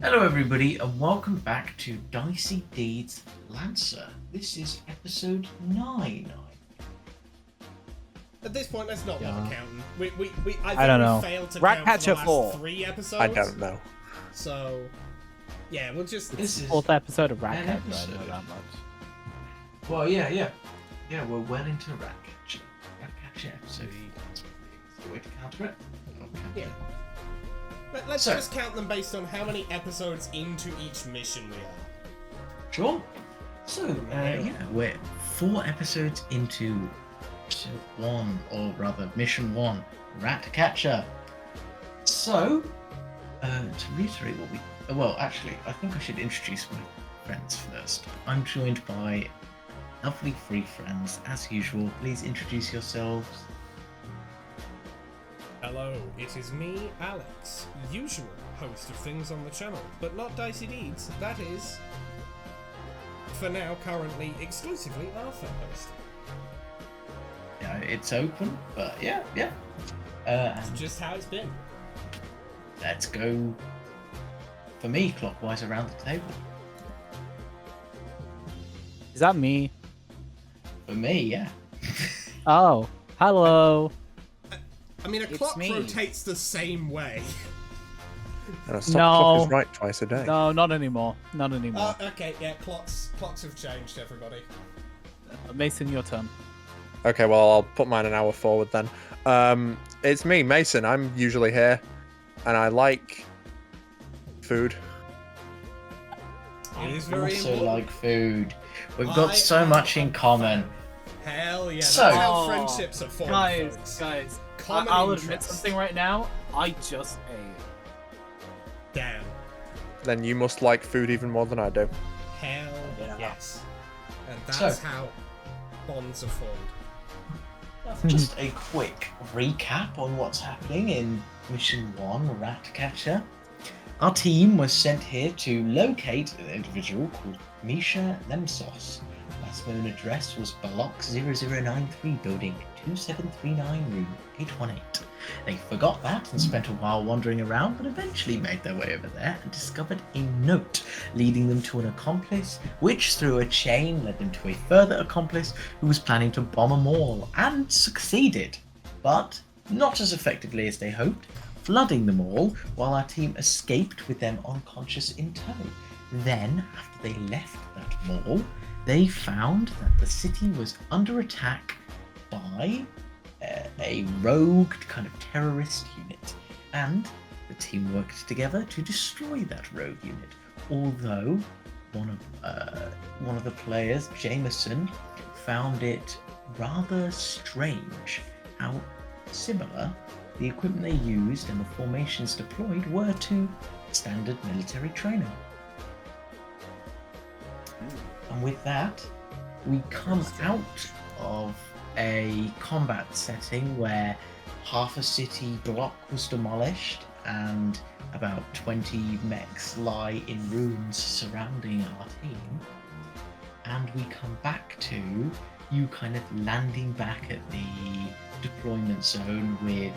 Hello, everybody, and welcome back to Dicey Deeds Lancer. This is episode 9. At this point, let's not bother counting. I don't know. Failed to count Ratcatcher for the 4. last 3 episodes. I don't know. So, yeah, we'll just. This is Fourth episode of an Ratcatcher. I know episode. that much. Well, yeah, we're well into Ratcatcher. Ratcatcher episode. That's the way to counter it. Yeah. Let's So- just count them based on how many episodes into each mission we are. Sure. So, we're 4 episodes into episode 1, or rather, mission 1, Ratcatcher. So, to reiterate what we. Well, actually, I think I should introduce my friends first. I'm joined by lovely 3 friends, as usual. Please introduce yourselves. Hello, it is me, Alex, usual host of things on the channel, but not Dicey Deeds. That is, for now, currently, exclusively Arthur host. Yeah, it's open, but yeah. That's And just how it's been. let's go, for me, clockwise around the table. Is that me? For me, yeah. Oh, hello. I mean, a It's clock me. rotates the same way. Stop No. clock is right twice a day. No, not anymore. Not anymore. Okay, yeah, clocks have changed, everybody. Mason, your turn. Okay, well, I'll put mine an hour forward then. It's me, Mason. I'm usually here, and I like food. It is I very also important. like food. We've got so am much a in common. Hell yeah, So- that's how Oh, friendships are formed, folks. guys, Common I'll admit interest. something right now. I just ate. Damn. Then you must like food even more than I do. Hell Yeah. yes. And that's So- how bonds are formed. Just a quick recap on what's happening in Mission 1, Ratcatcher. Our team was sent here to locate an individual called Misha Lemsos. Last known address was Block 0093, Building 2739, Room 818. They forgot that and spent a while wandering around, but eventually made their way over there and discovered a note leading them to an accomplice, which through a chain led them to a further accomplice who was planning to bomb a mall, and succeeded, but not as effectively as they hoped, flooding them all while our team escaped with them unconscious in tow. Then, after they left that mall, they found that the city was under attack by a rogue kind of terrorist unit, and the team worked together to destroy that rogue unit. Although one of the players, Jameson, found it rather strange how similar the equipment they used and the formations deployed were to standard military training. And with that, we come out of a combat setting where half a city block was demolished and about 20 mechs lie in ruins surrounding our team. And we come back to you kind of landing back at the deployment zone with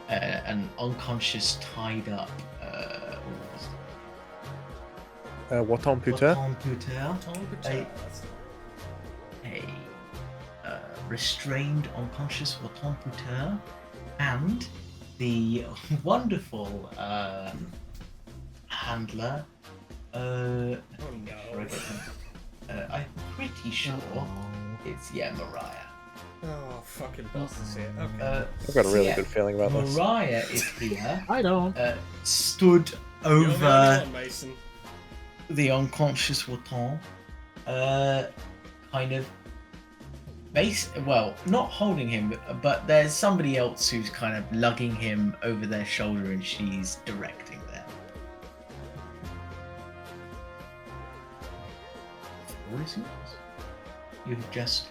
an unconscious tied up What on putain? A restrained unconscious Wotan and the wonderful handler. Oh no. I'm pretty sure it's Mariah. Oh, fucking boss is here. Okay. I've got a really Yeah. good feeling about this. Mariah is here, I don't. stood You're the only over one, Mason. the unconscious Wotan, kind of not holding him, but there's somebody else who's kind of lugging him over their shoulder and she's directing them. You've just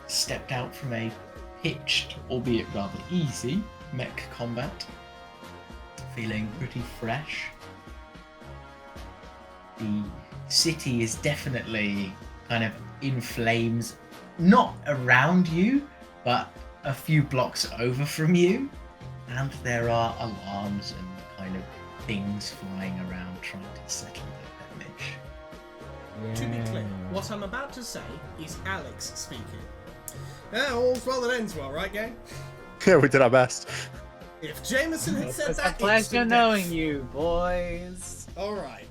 stepped out from a pitched, albeit rather easy, mech combat, feeling pretty fresh. The city is definitely kind of in flames, not around you, but a few blocks over from you. And there are alarms and kind of things flying around, trying to settle the damage. To be clear, what I'm about to say is Alex speaking. All's well that ends well, right, gang? Yeah, we did our best. If Jameson had said It's a that, pleasure instant knowing death. you, boys. All right.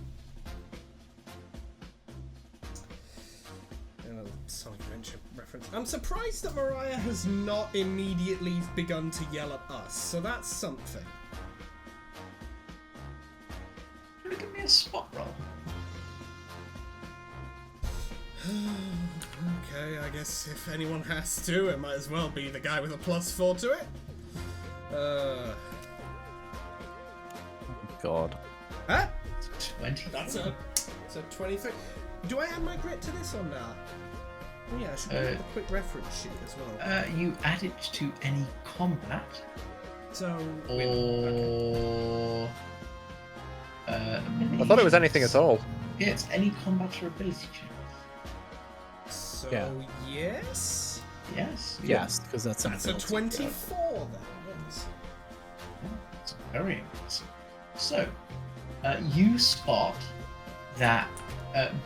Another Sonic Adventure reference. I'm surprised that Mariah has not immediately begun to yell at us. So that's something. Can you give me a spot roll? Okay, I guess if anyone has to, it might as well be the guy with a +4 to it. God. Huh? 20. That's a 23. Do I add my grit to this or not? Oh yeah, I should put a quick reference sheet as well. You add it to any combat So, or I thought it was anything at all. Yeah, it's any combat or ability check. so Yeah. yes, Yes. Yes, because that's that's a 24 then. Yes. It's very impressive. So, you spot that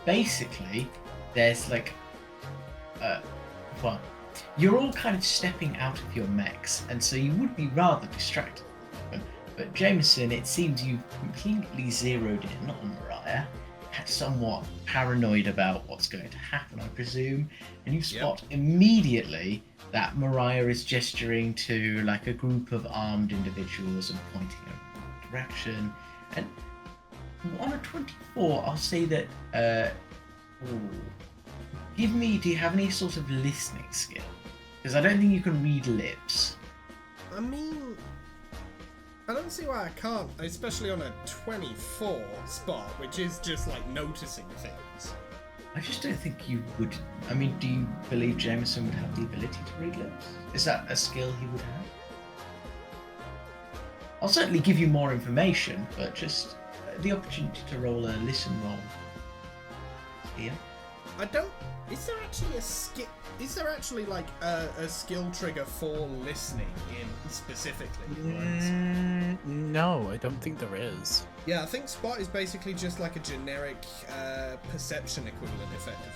basically there's like, well, you're all kind of stepping out of your mechs, and so you would be rather distracted. But Jameson, it seems you've completely zeroed in on Mariah, somewhat paranoid about what's going to happen, I presume, and you spot immediately that Mariah is gesturing to like a group of armed individuals and pointing in a direction. And on a 24, I'll say that. Do you have any sort of listening skill? Because I don't think you can read lips. I mean, I don't see why I can't, especially on a 24 spot, which is just like noticing things. I just don't think you would. I mean, do you believe Jameson would have the ability to read lips? Is that a skill he would have? I'll certainly give you more information, but just the opportunity to roll a listen roll here. I don't. Is there actually a skill? Is there actually like a skill trigger for listening in specifically? No, I don't think there is. Yeah, I think spot is basically just like a generic perception equivalent, effectively.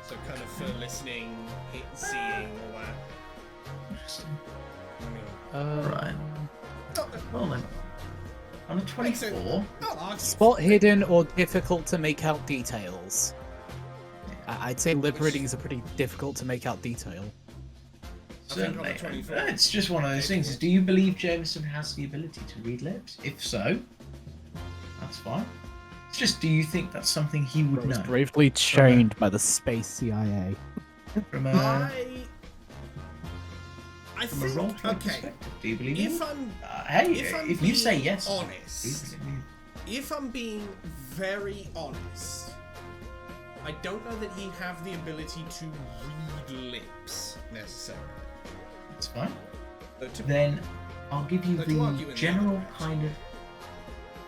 So kind of for listening, seeing, all that. Interesting. I mean, Right. Well then, on a 24, I'll argue. Spot hidden or difficult to make out details. I'd say lip reading is a pretty difficult to make out detail. certainly. on a 24. It's just one of those things. Is, do you believe Jameson has the ability to read lips? If so, that's fine. It's just, do you think that's something he would Was know? bravely trained by the space CIA. From a I from a think, roll okay, perspective, do you believe if him? I'm Hey, if I'm if you say being yes, honest, if I'm being very honest, I don't know that he'd have the ability to read lips necessarily. that's fine. So to- Then I'll give you to argue the in general the other kind of.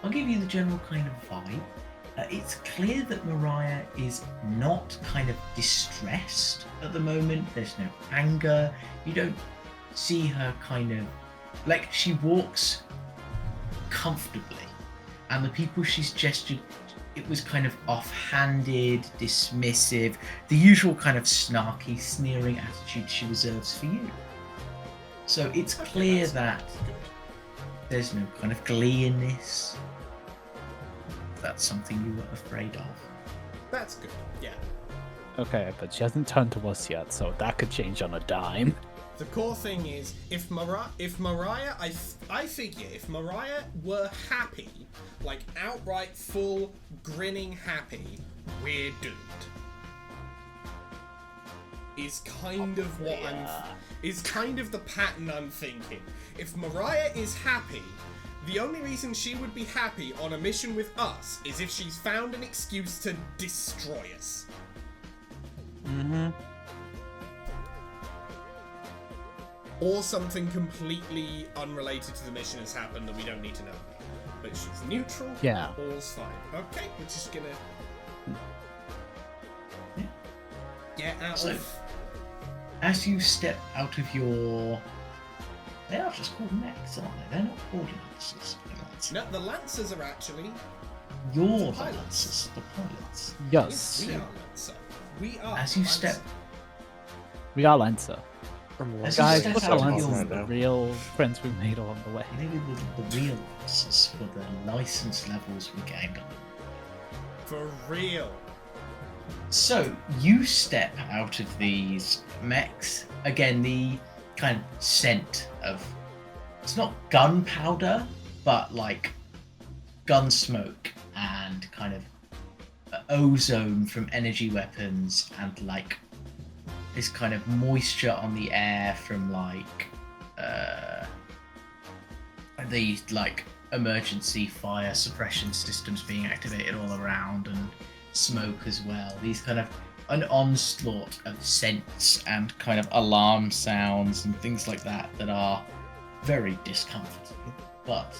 I'll give you the general kind of vibe. It's clear that Mariah is not kind of distressed at the moment. There's no anger. You don't see her kind of like she walks comfortably, and the people she's gestured, it was kind of offhanded, dismissive, the usual kind of snarky, sneering attitude she reserves for you. So it's clear that there's no kind of glee in this. That's something you were afraid of. That's good. Yeah. Okay, but she hasn't turned to us yet, so that could change on a dime. The core thing is, if Mariah, I figure if Mariah were happy, like outright full grinning happy, we're doomed. Is kind of what is kind of the pattern I'm thinking. If Mariah is happy, the only reason she would be happy on a mission with us is if she's found an excuse to destroy us. Mm-hmm. Or something completely unrelated to the mission has happened that we don't need to know about. But she's neutral, Yeah. all's fine. Okay, we're just gonna get out So- of... As you step out of your... They are just called mechs, aren't they? They're not called lances. No, the Lancers are actually You're the Pilots. Lancers, the pilots. Yes, We are Lancer. We are. As you Lancer. step, we are Lancer. As you Guys, step look out at of Lancers, your- the real friends we made along the way. maybe the real Lancers for the license levels we gained on them. For real. So you step out of these mechs. Again, the kind of scent of, it's not gunpowder, but like gun smoke and kind of ozone from energy weapons, and like this kind of moisture on the air from like the like emergency fire suppression systems being activated all around, and smoke as well. These kind of an onslaught of scents and kind of alarm sounds and things like that that are very discomforting. But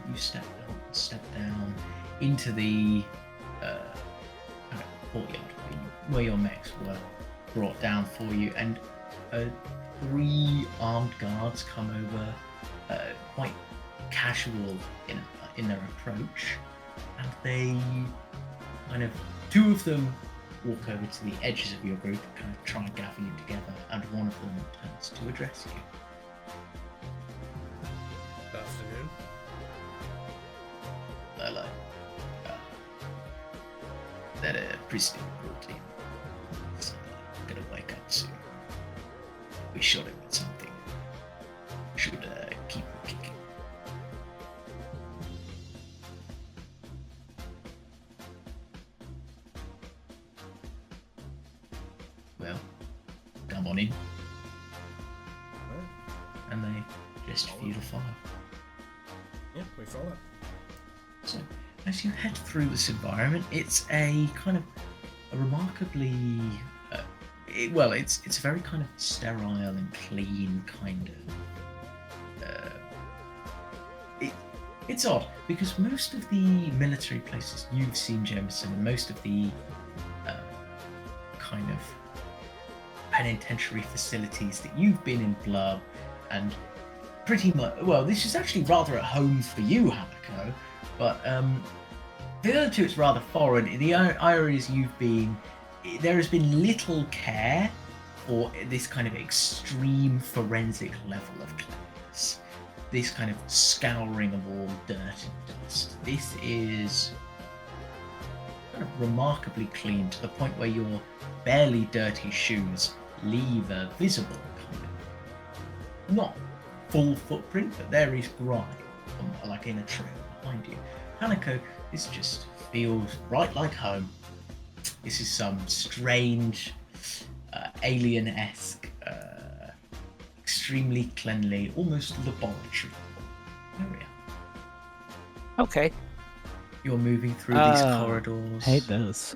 you step down into the kind of courtyard where your mechs were brought down for you, and 3 armed guards come over, quite casual in their approach, and they kind of, 2 of them walk over to the edges of your group and kind of try and gather you together, and one of them turns to address you. Good afternoon. Hello. That a pristine routine. He's gonna wake up soon. We shot him with something. Should keep him kicking. Well, come on in. And they gesture for you to follow. Yeah, we follow. So, as you head through this environment, it's a kind of a remarkably, it's a very kind of sterile and clean kind of. It's odd because most of the military places you've seen, Jameson, and most of the kind of penitentiary facilities that you've been in, Blub, and pretty much, well, this is actually rather at home for you, Hanako, but the other 2, it's rather foreign. The areas you've been, there has been little care for this kind of extreme forensic level of cleanliness. This kind of scouring of all dirt and dust. This is kind of remarkably clean to the point where your barely dirty shoes leave a visible kind of, not full footprint, but there is grime, like in a trail behind you. Hanako, this just feels right like home. This is some strange, alien-esque, extremely cleanly, almost laboratory area. Okay. You're moving through these corridors. Hate those.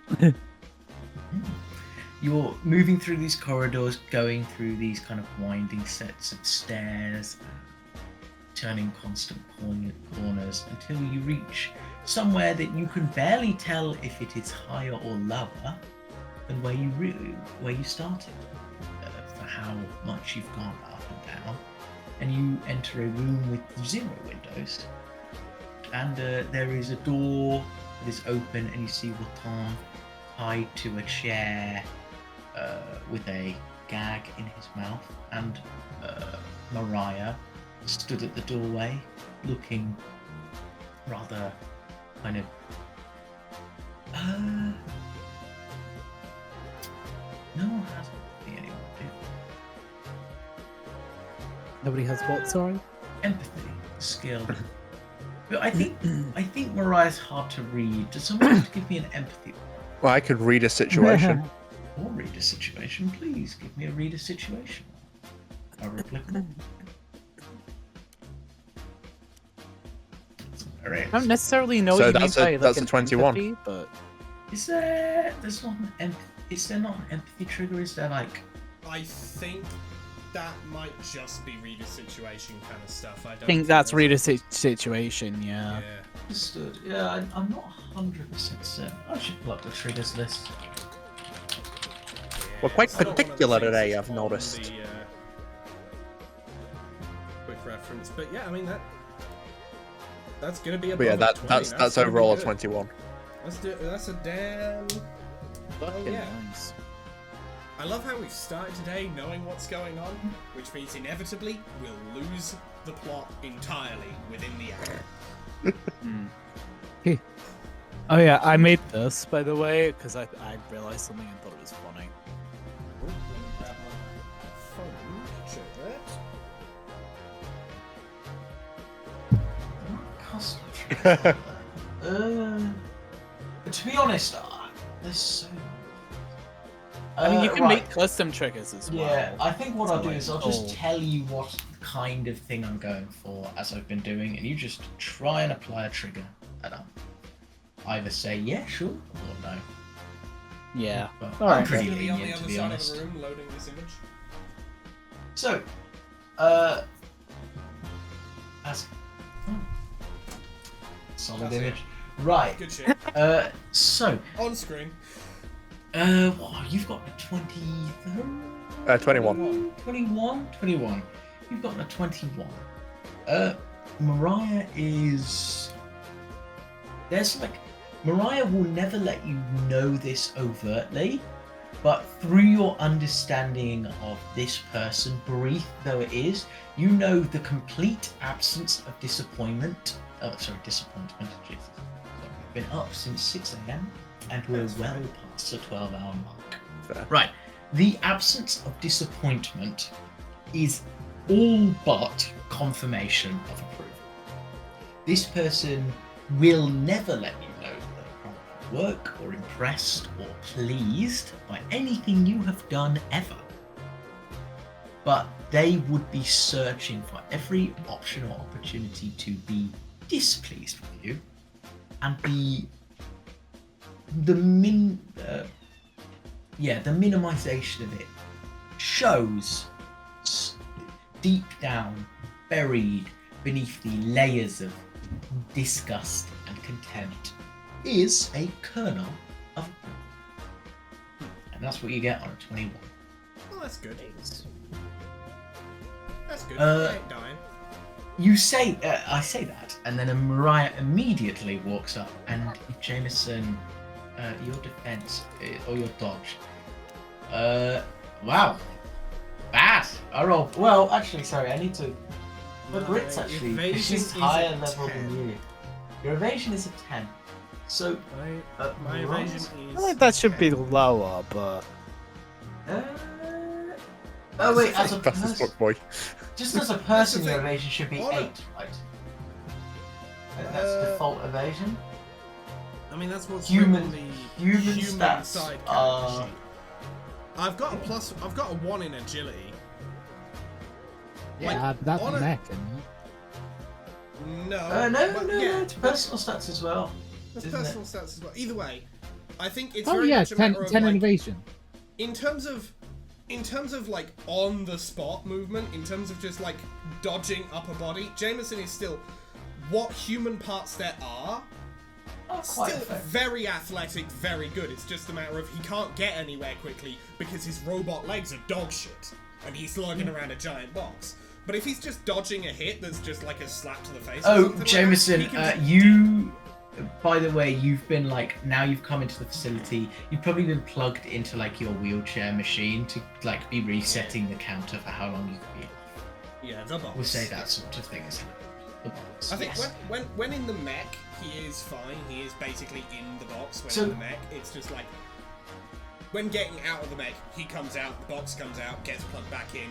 You're moving through these corridors, going through these kind of winding sets of stairs, turning constant corners until you reach somewhere that you can barely tell if it is higher or lower than where you started, for how much you've gone up and down. And you enter a room with 0 windows, and there is a door that is open, and you see Watan tied to a chair with a gag in his mouth, and Mariah stood at the doorway looking rather kind of no one has empathy anymore, do Nobody has what, sorry? empathy skill. But I think Mariah's hard to read. Does someone have to give me an empathy Well, I could read a situation. or read a situation? Please give me a read a situation. Are applicable. I don't necessarily know So what you mean that's by a- like that's a an 21. empathy, but Is there not an is there not an empathy trigger? Is there like I think that might just be read a situation kind of stuff. I don't I think that's there's- read a situation, yeah. Yeah. understood? Yeah, I'm not 100% certain. I should pull up the triggers list. We're quite It's not one of the particular things today, that's I've on noticed. the, quick reference, but yeah, I mean That's gonna be above But yeah, a 20. that's gonna be overall a good. 21. That's a damn. Fucking yeah. nice. I love how we've started today knowing what's going on, which means inevitably we'll lose the plot entirely within the hour. Oh yeah, I made this by the way because I realized something and thought it was funny. Grab my phone, check that. To be honest, there's so. I mean, you can right. make custom triggers as well. Yeah, I think what So, I'll do like, is I'll just tell you what kind of thing I'm going for as I've been doing, and you just try and apply a trigger, and I'll either say yeah, sure, or no. Yeah. But All I'm right. pretty It's gonna be on the lenient, to other be side honest. of the room loading this image. So, as solid That's it. image, right? Good shit. So, On screen. what, you've got a 23rd? 21. 21. You've got a 21. Mariah is. There's like. Mariah will never let you know this overtly, but through your understanding of this person, brief though it is, you know the complete absence of disappointment. Oh, sorry, disappointment. Jesus. We've been up since 6 a.m. and we're well past the 12-hour mark. Fair. Right. The absence of disappointment is all but confirmation of approval. This person will never let you know that they're proud of your work or impressed or pleased by anything you have done ever. But they would be searching for every option or opportunity to be displeased with you and be the minimization of it shows deep down, buried beneath the layers of disgust and contempt, is a kernel of approval. And that's what you get on a 21. Well, that's good. That's good. Uh, I ain't dying. You say, I say that, and then Mariah immediately walks up, and Jameson, your defense, or your dodge. Wow. Bad. I roll. Well, actually, sorry, I need to. My grit's actually. evasion She's is higher a level 10. than you. Your evasion is a 10. So, My evasion is. I think that should be lower, but oh wait, as a Fast as person, fuck, boy. just as a person, your thing. evasion should be On a- 8, right? That's default evasion. I mean, that's what's Human- written on the human human stats side are- character sheet. I've got a plus. I've got a 1 in agility. Like, Yeah, that's on a- mech, isn't it? No. No, but no, yeah, no, it's personal stats as well. That's isn't it? personal stats as well. Either way, I think it's Oh very yeah, much a 10, matter of 10 like, innovation. in terms of like on the spot movement, in terms of just like dodging upper body, Jameson is still what human parts there are. Oh, quite Still effective. very athletic, very good. It's just a matter of he can't get anywhere quickly because his robot legs are dog shit and he's slugging around a giant box. But if he's just dodging a hit that's just like a slap to the face. or Oh, something like that, Jameson, he can just- you. By the way, you've been like, now you've come into the facility. You've probably been plugged into like your wheelchair machine to like be resetting the counter for how long you could be. Yeah, the box. We'll say that sort of thing is the box. I think yes. when in the mech, he is fine. He is basically in the box when So- in the mech. It's just like when getting out of the mech, he comes out, the box comes out, gets plugged back in,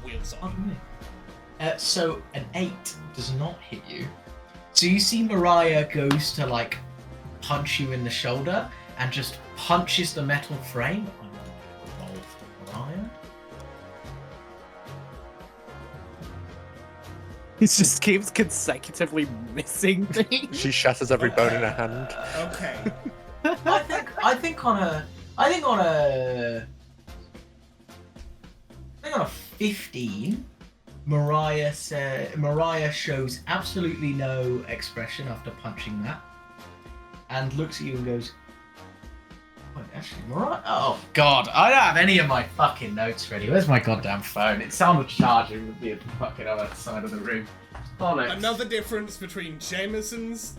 wheels on. Pardon me. So an 8 does not hit you. So you see Mariah goes to like punch you in the shoulder and just punches the metal frame. I'm going to roll for Mariah. he just keeps consecutively missing things. She shatters every bone in her hand. Okay. I think on a 15, Mariah shows absolutely no expression after punching that, and looks at you and goes, Wait, actually, right? Oh god, I don't have any of my fucking notes ready. Where's my goddamn phone? It sounded charging would be at the fucking other side of the room. Bollocks. Another difference between Jameson's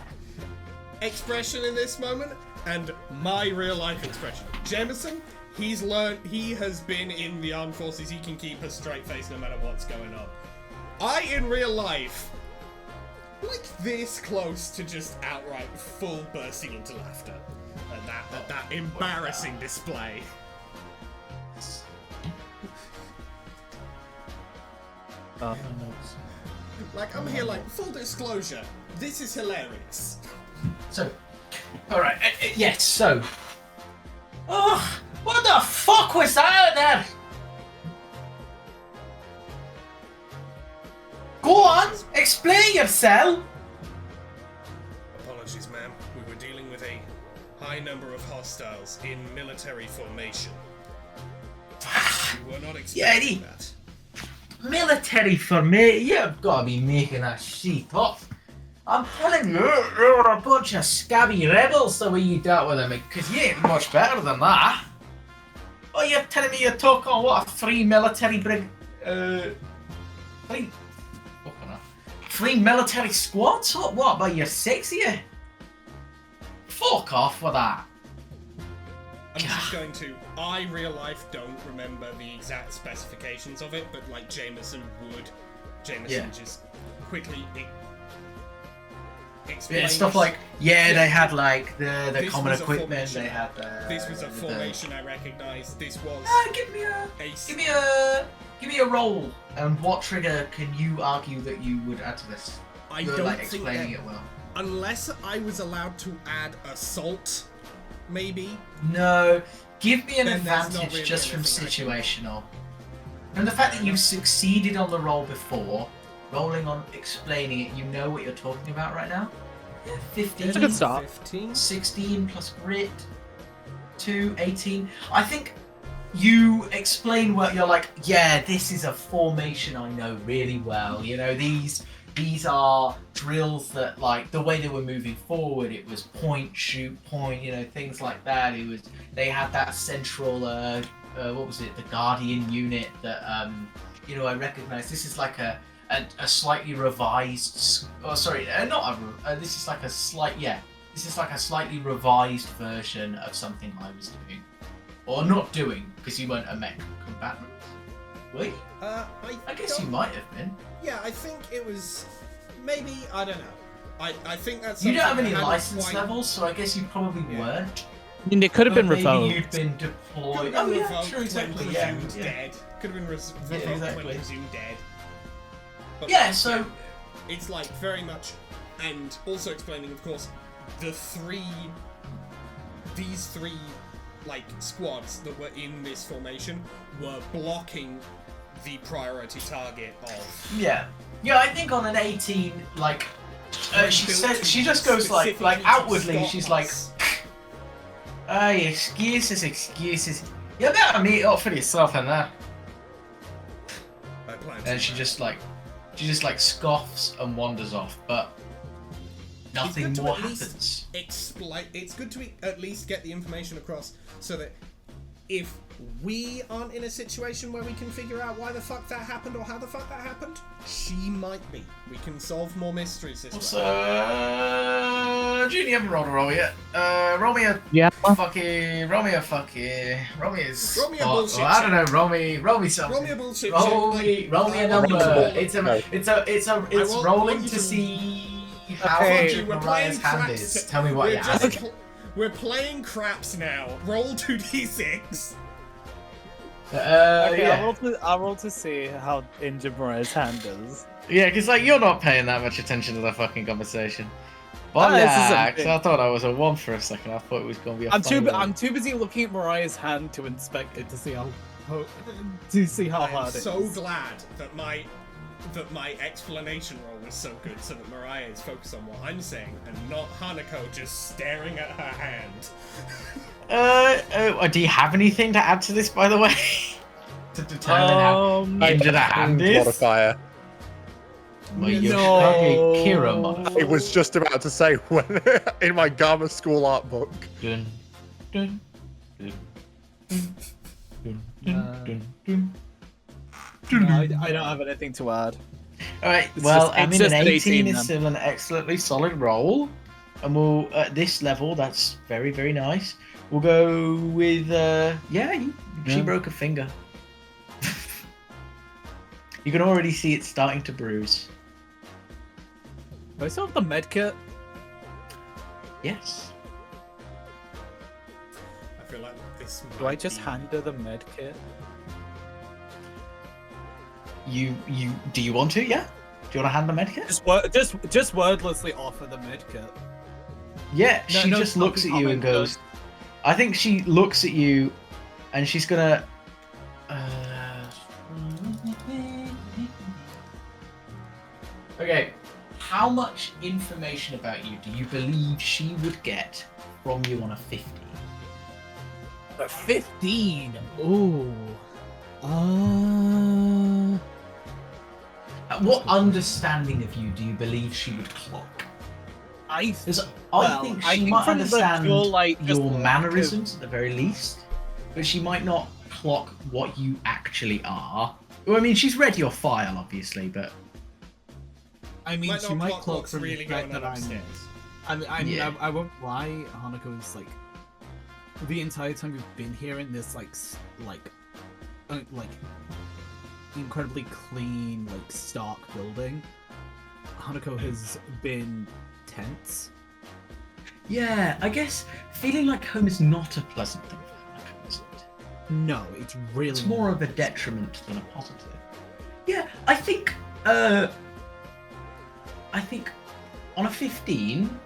expression in this moment and my real life expression. Jameson, he's learned, he has been in the armed forces, he can keep a straight face no matter what's going on. I, in real life, like this close to just outright full bursting into laughter at that embarrassing display. Like, I'm here like, full disclosure, this is hilarious. So, alright, yes, so. Oh, what the fuck was that there? Go on, explain yourself. Apologies, ma'am. We were dealing with a high number of hostiles in military formation. We were not expecting that. Military for me, you've got to be making that shit up. I'm telling you, they were a bunch of scabby rebels the way you dealt with them, because you ain't much better than that. Oh, you're telling me you took on, what, a free military free military squads? What about your six of you? Fuck off with that. I'm just going to. I, real life, don't remember the exact specifications of it, but like Jameson would. Jameson just quickly explains. Yeah, stuff like, they had like the common equipment, they had this was a formation I recognized. This was. Give me a roll. And what trigger can you argue that you would add to this? You're don't like think explaining that, it well. Unless I was allowed to add assault, maybe. No, give me an Then there's not advantage really just from anything I can- situational. And the fact that you've succeeded on the roll before, rolling on explaining it, you know what you're talking about right now. Yeah, 15. It's a good start. 15. 16 plus grit, 2, 18. I think you explain what you're like, yeah, this is a formation I know really well. You know, these are drills that, like, the way they were moving forward, it was point, shoot, point, you know, things like that. They had that central, what was it, the Guardian unit that, you know, I recognize. This is like a slightly revised, this is like a slightly revised version of something I was doing. Or not doing, because you weren't a mech combatant. Were you? I guess you might have been. Yeah, I think it was. Maybe, I don't know. I think that's. You don't have something any I hadn't license quite- levels, so I guess you probably weren't. I mean, it could have been But revoked. maybe you'd been deployed. Could Oh have been yeah, revoked true, when exactly. Yeah, presumed yeah. dead. Could have been revoked exactly. when presumed dead. But, Yeah, so it's like very much, and also explaining, of course, these three like squads that were in this formation were blocking the priority target of. yeah, I think on an 18, like she built says, she just goes like specifically to outwardly, stop she's like, us. excuses. You better meet up for yourself and that. I plan to. And she just like scoffs and wanders off, but nothing It's good to more at least happens. Explain. It's good to at least get the information across so that if we aren't in a situation where we can figure out why the fuck that happened or how the fuck that happened, she might be. We can solve more mysteries this way. So, Junior, you haven't rolled a roll yet. Roll me a Yeah. roll me a bullshit. Roll me something. Roll me a bullshit. Roll shit, me a like- number. No. It's want rolling you to to- see how Okay. much We're Mariah's playing hand craps. is. Tell me what We're you just have. pl- We're playing craps now. Roll 2d6. Okay, Yeah. I'll roll to see how injured Mariah's hand is. Yeah, because like you're not paying that much attention to the fucking conversation. Ah, this is a Relax. bit- I thought I was a 1 for a second. I thought it was going to be a I'm too funny I'm too busy looking at Mariah's hand to inspect it to see how I'm hard it is. so glad that my explanation roll was so good so that Mariah is focused on what I'm saying and not Hanako just staring at her hand. Do you have anything to add to this, by the way? To determine how injured a hand is? Modifier. Well, you're No. fucking Kira modifier. I was just about to say when in my Gamma School art book. Dun, dun, No, I don't have anything to add. Alright, It's well, just- I it's mean, an just an 18 18 is still an excellently solid roll. And we'll, at this level, that's very, very nice. We'll go with, she broke a finger. You can already see it starting to bruise. Do I still have the medkit? Yes. I feel like this. Do I just hand her the medkit? Do you want to? Yeah. Do you want to hand the medkit? Just wordlessly offer the medkit. Yeah. No, She no just looks at fucking you and comment, goes. I think she looks at you, and she's gonna. Okay. How much information about you do you believe she would get from you on a 50? A 15. Ooh. What understanding of you do you believe she would clock? I Because Well, I think I she think might from the understand pure, like, just your lack of- mannerisms at the very least, but she might not clock what you actually are. Well, I mean, she's read your file, obviously, but I mean, Might she not might clock clock what's from really the fact going that on upstairs. Yeah. I won't lie. Hanako's like the entire time we've been here in this like incredibly clean, like stark building. Hanako has been tense. yeah, I guess feeling like home is not a pleasant thing for Hannah, is it? No, it's really It's more of a detriment than a positive. Yeah, I think on a 15,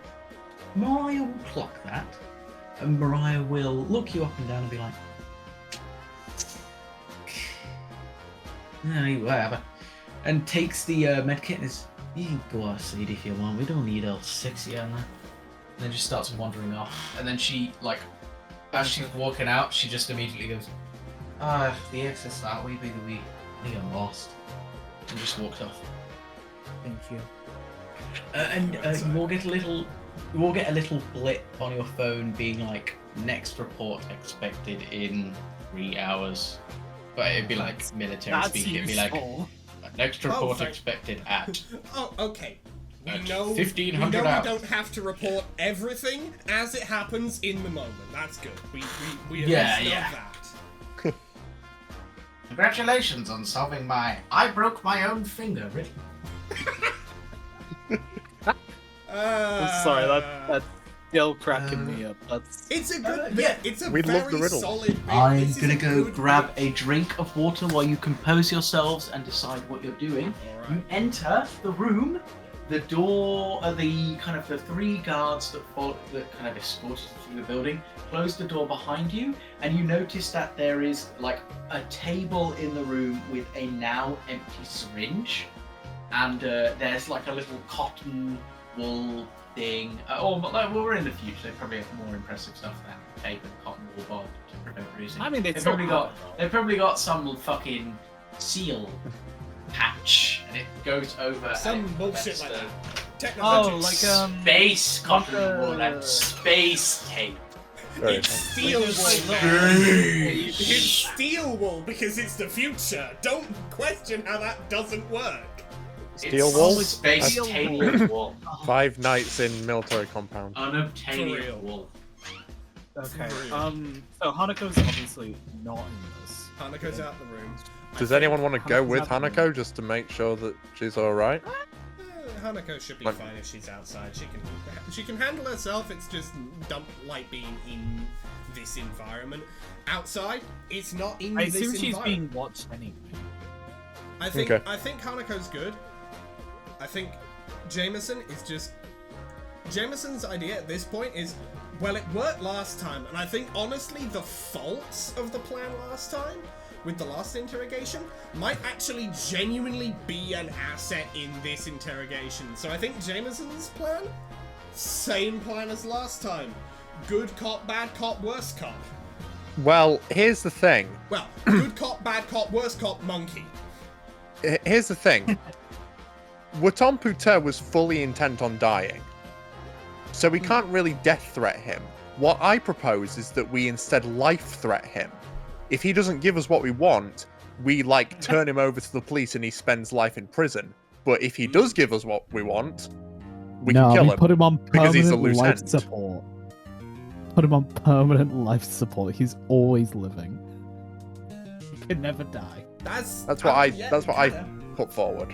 Mariah will clock that, and Mariah will look you up and down and be like, no, whatever, and takes the medkit and is, you can go outside if you want, we don't need all 60 on that. And then just starts wandering off, and then she, like, as she's walking out, she just immediately goes, the exit's that way, by the way, I think I'm lost, and just walks off. Thank you. You will get a little blip on your phone being like, next report expected in 3 hours. But it'd be like military That's speak. It'd be like, useful. next report thank- expected at. Oh, okay. We At know 1500 we hours. don't have to report everything as it happens in the moment. That's good. We at Yeah, least know yeah. that. Congratulations on solving my I broke my own finger riddle. I'm sorry, that's still cracking me up. That's It's a good yeah. bit. It's a We love very the riddle. solid bit. I'm This is gonna a go good grab bit. a drink of water while you compose yourselves and decide what you're doing. Alright. You enter the room. The door, the kind of the 3 guards that kind of escorted you through the building, close the door behind you, and you notice that there is like a table in the room with a now empty syringe, and there's like a little cotton wool thing. We're in the future. They probably have more impressive stuff than tape and cotton wool bob to prevent bruising. I mean, They've probably got some fucking seal patch, and it goes over Some and bullshit that's like the that. Technologic. space cotton like, wool and space tape. Very It's nice. steel wool. Space. It's steel wool because it's the future. Don't question how that doesn't work. Steel It's wool? space Steel tape wool. 5 nights in military compound. For real. Unobtainium wool. okay. Rude. So Hanako's obviously not in this. Hanako's out the room. Does anyone want to go Hanako's with out the room. Hanako just to make sure that she's alright? Hanako should be Like- fine if she's outside. She can handle herself. It's just don't like being in this environment. Outside, it's not in I this assume she's environment. being watched anyway. I think Okay. Hanako's good. I think Jameson's idea at this point is, well, it worked last time, and I think honestly the faults of the plan last time with the last interrogation might actually genuinely be an asset in this interrogation. So I think Jameson's plan, same plan as last time. Good cop, bad cop, worse cop. Well, here's the thing. Well, good cop, bad cop, worse cop, monkey. Here's the thing. Waton Puter was fully intent on dying. So we can't really death threat him. What I propose is that we instead life threat him. If he doesn't give us what we want, we like turn him over to the police and he spends life in prison. But if he does give us what we want, we can kill him. Put him on because he's a permanent loose life end. support. Put him on permanent life support. He's always living. He can never die. That's what I kinda. put forward.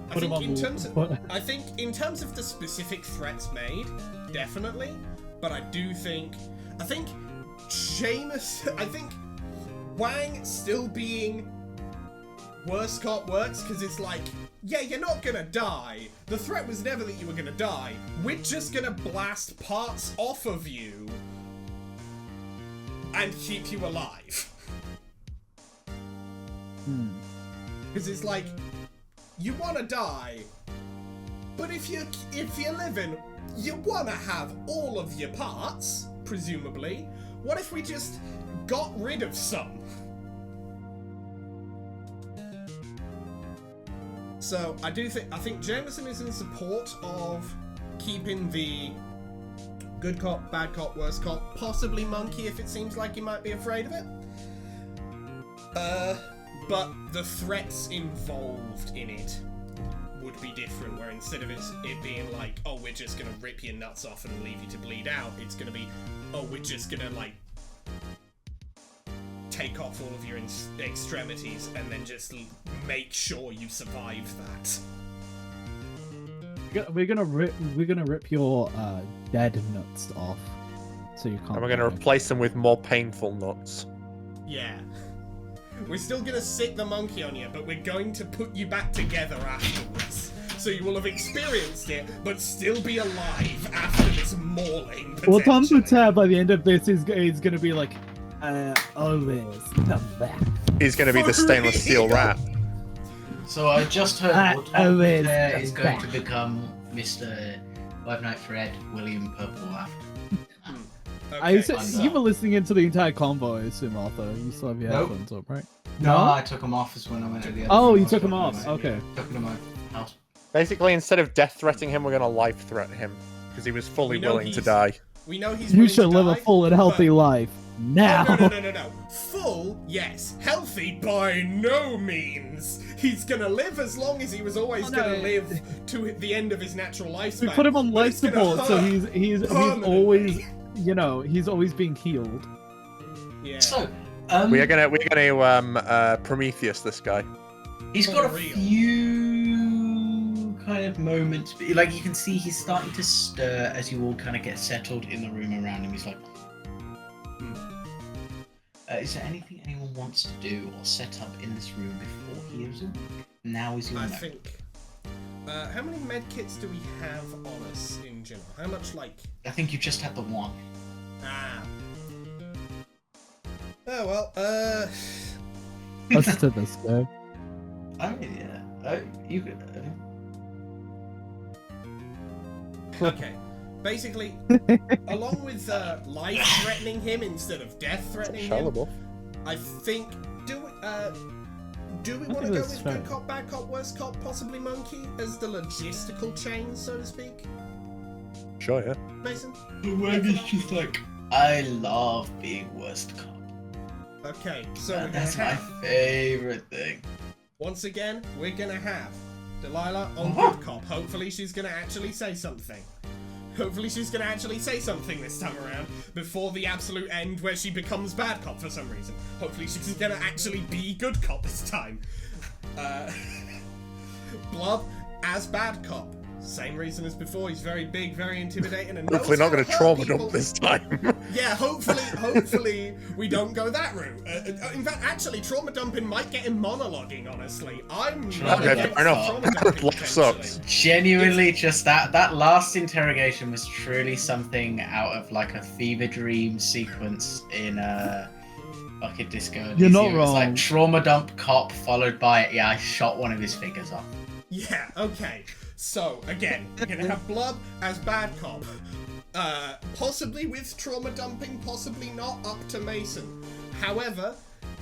I Put him think on in the- terms of put- I think in terms of the specific threats made, definitely. But I think Wang still being worst cop works because it's like, yeah, you're not gonna die. The threat was never that you were gonna die. We're just gonna blast parts off of you and keep you alive. Because it's like, you want to die, but if you're living, you want to have all of your parts, presumably. What if we just got rid of some? So I think Jameson is in support of keeping the good cop, bad cop, worst cop, possibly Monkey if it seems like he might be afraid of it. But the threats involved in it would be different, where instead of it being like, oh, we're just gonna rip your nuts off and leave you to bleed out, it's gonna be, oh, we're just gonna, like, take off all of your extremities and then just make sure you survive that. We're gonna rip your dead nuts off, so you can't. And we're going to replace them with more painful nuts. Yeah. We're still gonna sit the monkey on you, but we're going to put you back together afterwards. So you will have experienced it, but still be alive after this mauling, Well, Tom potentially. Patel by the end of this is gonna be like, always come back. He's going to be the For stainless steel real? rat. So I just heard Tom always Patel is come going back. to become Mr. Five Night Fred William Purple after. Okay. You were listening into the entire convo, I assume, Arthur. You still have your Nope. headphones up, right? No, I took them off as when I went to the other Oh, room. you I was took 'em talking off, about it. okay. Took them to my house. Basically, instead of death threatening him, we're going to life threaten him. Because he was fully We know willing to he's- die. We know he's You willing should to live a die, full and healthy but- life now. Oh, no. Full, yes. Healthy, by no means. He's gonna live as long as he was always gonna live to the end of his natural lifespan. We put him on But life it's gonna support, so hurt he's permanently. always, he's always being healed. Yeah. So, We're gonna Prometheus this guy. he's For got a real. few kind of moments, like you can see he's starting to stir as you all kind of get settled in the room around him. He's like, is there anything anyone wants to do or set up in this room before he is awake? Now is your I moment. think. How many med kits do we have on us in general? How much, like? I think you just had the one. Ah. Oh well. Let's do this, go. Oh yeah. You could. Okay. Basically, along with life threatening him instead of death threatening him, I think do we want to go that's with fair. good cop, bad cop, worst cop, possibly Monkey as the logistical chain, so to speak? Sure, yeah. Mason? The word is just like, I love being worst cop. Okay, so we're gonna That's my have, favorite thing. once again, we're gonna have Delilah on good cop. Hopefully she's gonna actually say something. Hopefully she's gonna actually say something this time around before the absolute end where she becomes bad cop for some reason. Hopefully she's gonna actually be good cop this time. Blub as bad cop. Same reason as before, he's very big, very intimidating, and Hopefully knows not how going to hurt trauma people. dump this time. Yeah, hopefully we don't go that route. In fact, actually, trauma dumping might get him monologuing, honestly. I'm not Okay, against fair enough. trauma dumping, Life sucks. potentially. Genuinely, just that last interrogation was truly something out of like a fever dream sequence in Bucket Disco. You're not Elysium. It's like wrong. trauma dump cop followed by I shot one of his fingers off. Yeah, okay. So, again, we're gonna have Blub as bad cop. Possibly with trauma dumping, possibly not, up to Mason. However,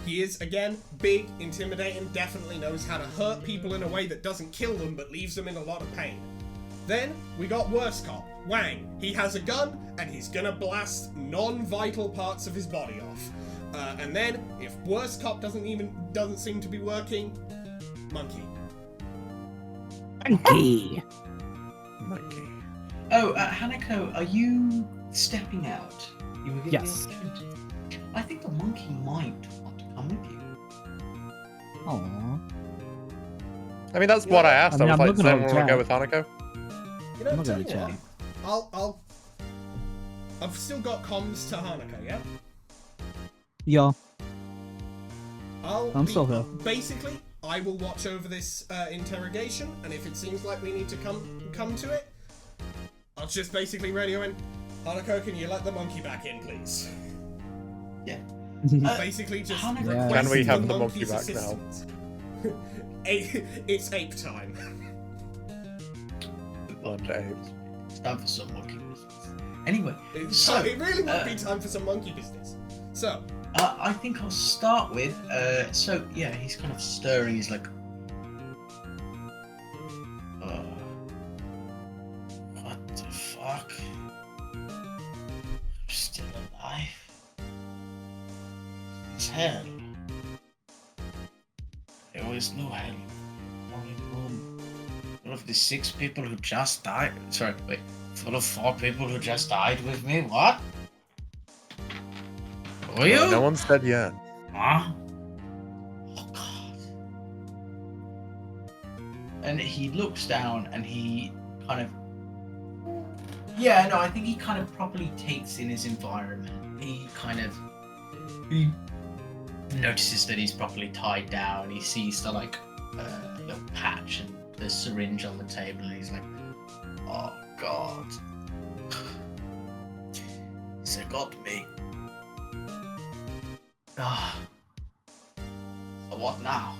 he is, again, big, intimidating, definitely knows how to hurt people in a way that doesn't kill them but leaves them in a lot of pain. Then, we got worst cop, Wang. He has a gun, and and he's gonna blast non-vital parts of his body off. And then, if worst cop doesn't seem to be working, monkey. Monkey. Monkey. Oh, Hanako, are you stepping out? You were given Yes. the opportunity. I think the monkey might want to come with you. Aww. I mean, that's what I asked. I mean, I I'm was like, not does gonna anyone want to go with object. Hanako? You know, I'm not tell gonna you what, check. I've still got comms to Hanako, yeah? Yeah. I'm Be- still here. Basically, I will watch over this interrogation, and if it seems like we need to come to it, I'll just basically radio in, Hanako, can you let the monkey back in, please? Yeah. Basically, just Hanako- Yeah. request Can we have the monkey monkey's back now? assistance. It's ape time. One day. It's time for some monkey business. Anyway, So, so it really would be time for some monkey business. So, I think I'll start with. So yeah, he's kind of stirring. He's like, what the fuck? I'm still alive. It's hell. I always knew hell. Only room full of the 6 people who just died. Sorry, wait. Full of 4 people who just died with me. What? Were you? No one said yeah. Huh? Oh god. And he looks down and he kind of. Yeah, no, I think he kind of properly takes in his environment. He notices that he's properly tied down. He sees the little patch and the syringe on the table, and he's like, oh god. They got me. Ah. So what now?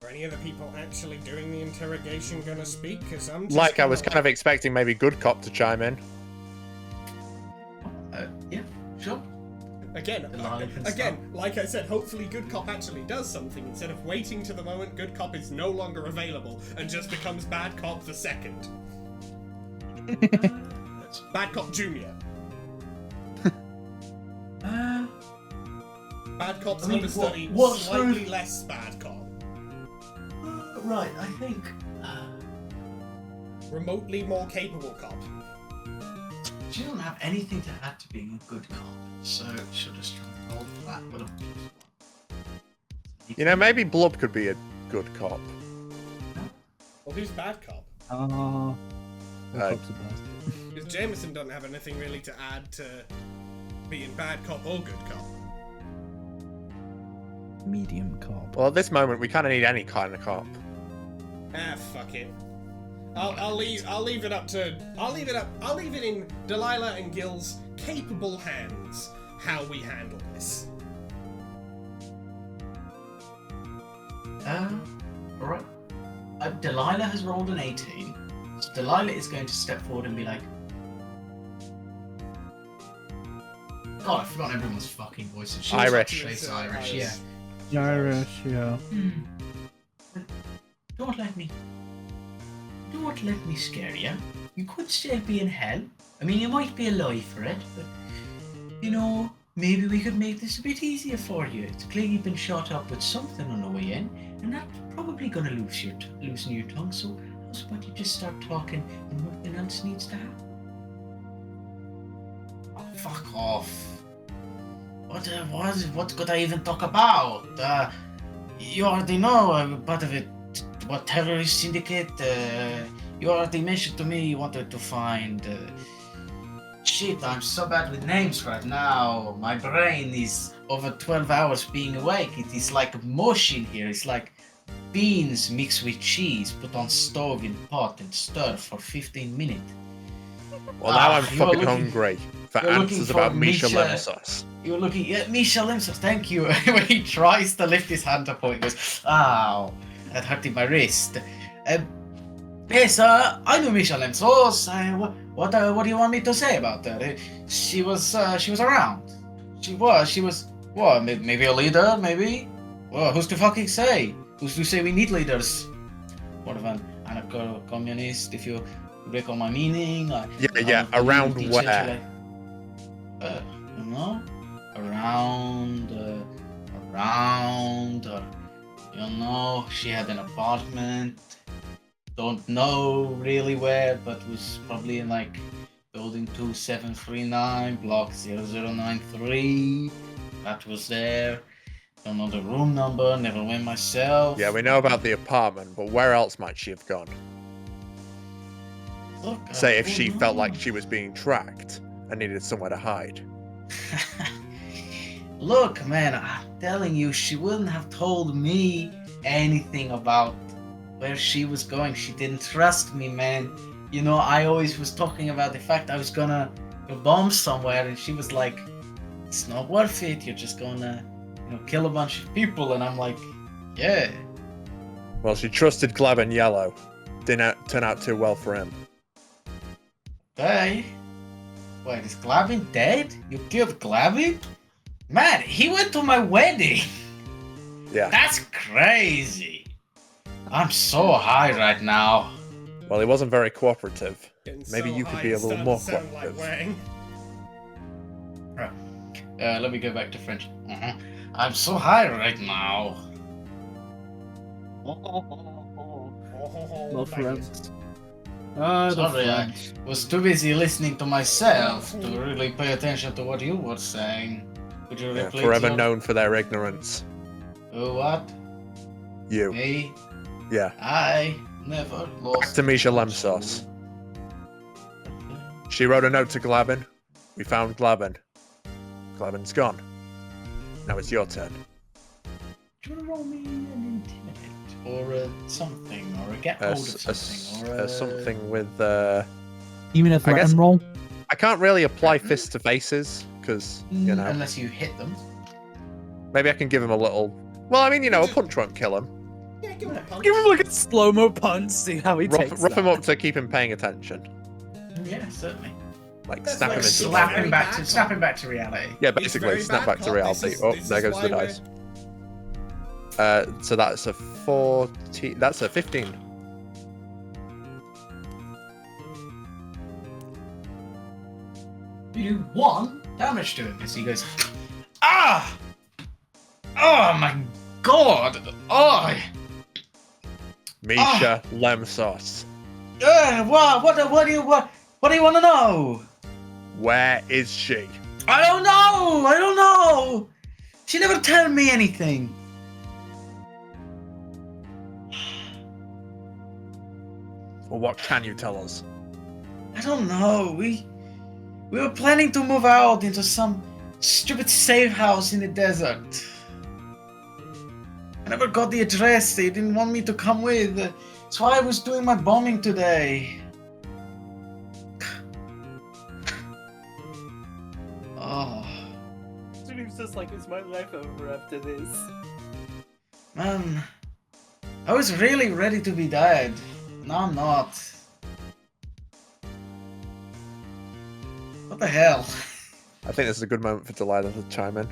are any of the people actually doing the interrogation gonna speak? Because I'm just Like, I was kinda kind of expecting maybe Good Cop to chime in. Yeah, sure. Again, Delilah can like I said, hopefully Good Cop actually does something instead of waiting to the moment Good Cop is no longer available and just becomes Bad Cop the second. Bad Cop Junior. Bad Cop's I mean, understudy, what slightly less Bad Cop. Right, I think. Remotely more capable cop. She doesn't have anything to add to being a good cop, so she'll just try and hold for that with a You know, maybe Blub could be a good cop. Well, who's Bad Cop? Uh, Because Jameson doesn't have anything really to add to being Bad Cop or Good Cop. Medium cop. Well, at this moment, we kind of need any kind of cop. Ah, fuck it. I'll leave it in Delilah and Gil's capable hands how we handle this. Alright. Delilah has rolled an 18. So Delilah is going to step forward and be like, God, I forgot everyone's fucking voices. She was Irish. She's Irish, yeah. Irish, yeah. Don't let me scare you. You could still be in hell. I mean, you might be alive for it, but you know, maybe we could make this a bit easier for you. It's clear you've been shot up with something on the way in, and that's probably gonna loosen your tongue. So how's about you just start talking, and nothing else needs to happen? Oh, fuck off. What could I even talk about? You already know I'm part of it. What terrorist syndicate? You already mentioned to me you wanted to find. Shit, I'm so bad with names right now. My brain is over 12 hours being awake. It is like mush in here. It's like beans mixed with cheese, put on stove in pot and stirred for 15 minutes. Well, now I'm you are fucking looking- hungry for you're looking answers for about Misha Misha- Lemsas. You're looking at Misha Lemsas, thank you. When he tries to lift his hand up, he goes, ow, that hurting my wrist. Yes, I know Misha Lemsas. What do you want me to say about her? She was around. She was, what, maybe a leader, maybe? Well, who's to fucking say? Who's to say we need leaders? What of an anarcho-communist, if you recall my meaning? Yeah, around where? You know? Around, you know, she had an apartment. Don't know really where, but was probably in like building 2739, block 0093. That was there. Don't know the room number, never went myself. Yeah, we know about the apartment, but where else might she have gone? Look, Say if she felt like know. she was being tracked and needed somewhere to hide. Look, man, I'm telling you, she wouldn't have told me anything about where she was going. She didn't trust me, man. You know, I always was talking about the fact I was gonna bomb somewhere, and she was like, it's not worth it. You're just gonna, kill a bunch of people. And I'm like, yeah. Well, she trusted Gleb and Yellow. Didn't turn out too well for him. Hey. Wait, is Glavin dead? You killed Glavin? Man, he went to my wedding. Yeah. That's crazy. I'm so high right now. Well, he wasn't very cooperative. Getting Maybe so you could high, be a it's little starting more to sound like cooperative. Wang. Let me go back to French. I'm so high right now. Love Thank you. friends. The Sorry, I French. was too busy listening to myself to really pay attention to what you were saying. Could you Yeah, repeat forever your- known for their ignorance. What? You. Me? Yeah. I never lost. Back to Misha Lemsos. She wrote a note to Glabin. We found Glabin. Glabin's gone. Now it's your turn. Do you want to roll me an intimidate? Or something? Or a get hold of something? Or Something with. You mean a I threat guess- and roll? I can't really apply fists to faces because you know. Unless you hit them. Maybe I can give him a little. Well, I mean, a punch won't kill him. Yeah, give him a punch. Give him like a slow-mo punch, see how he takes Rough him that. up to keep him paying attention. Yeah, certainly. Like That's snap like him into Slap very him bad snap Tom. him back to reality. Yeah, It's basically very snap bad, back to Tom. reality. This Oh, is there goes why the we're- dice. So that's a 14. That's a 15. You do 1 damage to him as he goes, ah! Oh my god! Oh! Misha Lemsos. What do you want to know? Where is she? I don't know! She never tell me anything. Well, what can you tell us? I don't know. We were planning to move out into some stupid safe house in the desert. I never got the address. They didn't want me to come with. That's why I was doing my bombing today. Oh, Seems just like it's my life over after this. man. I was really ready to be dead. Now I'm not. What the hell? I think this is a good moment for Delilah to chime in.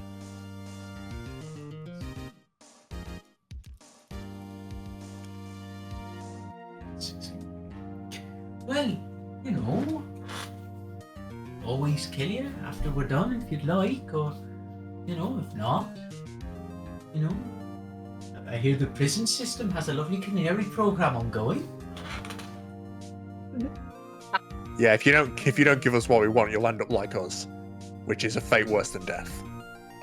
Well, you know, always kill you after we're done if you'd like, or, if not, I hear the prison system has a lovely canary program ongoing. Yeah, if you don't give us what we want, you'll end up like us, which is a fate worse than death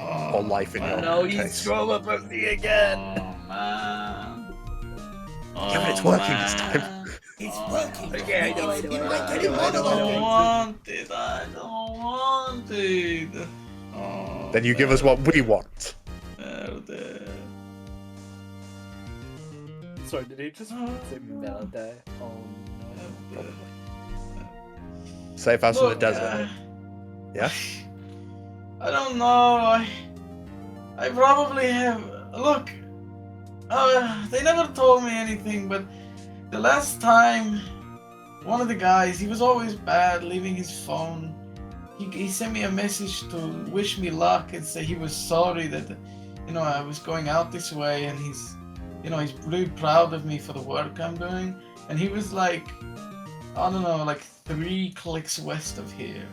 or life in your No, case. he's trauma pussy again. Oh man. Yeah, but it's working this time. It's working. Okay, I know. You might get him I don't monologuing. want it. I don't want it. Oh, Then you give us what we want. Verde. Sorry, did he just say Melde? Oh no. Safe house in the Look, desert. Yeah? I don't know. I probably have. Look, they never told me anything, but the last time, one of the guys, he was always bad, leaving his phone. He sent me a message to wish me luck and say he was sorry that, I was going out this way, and you know, he's really proud of me for the work I'm doing. And he was like, I don't know, like 3 clicks west of here.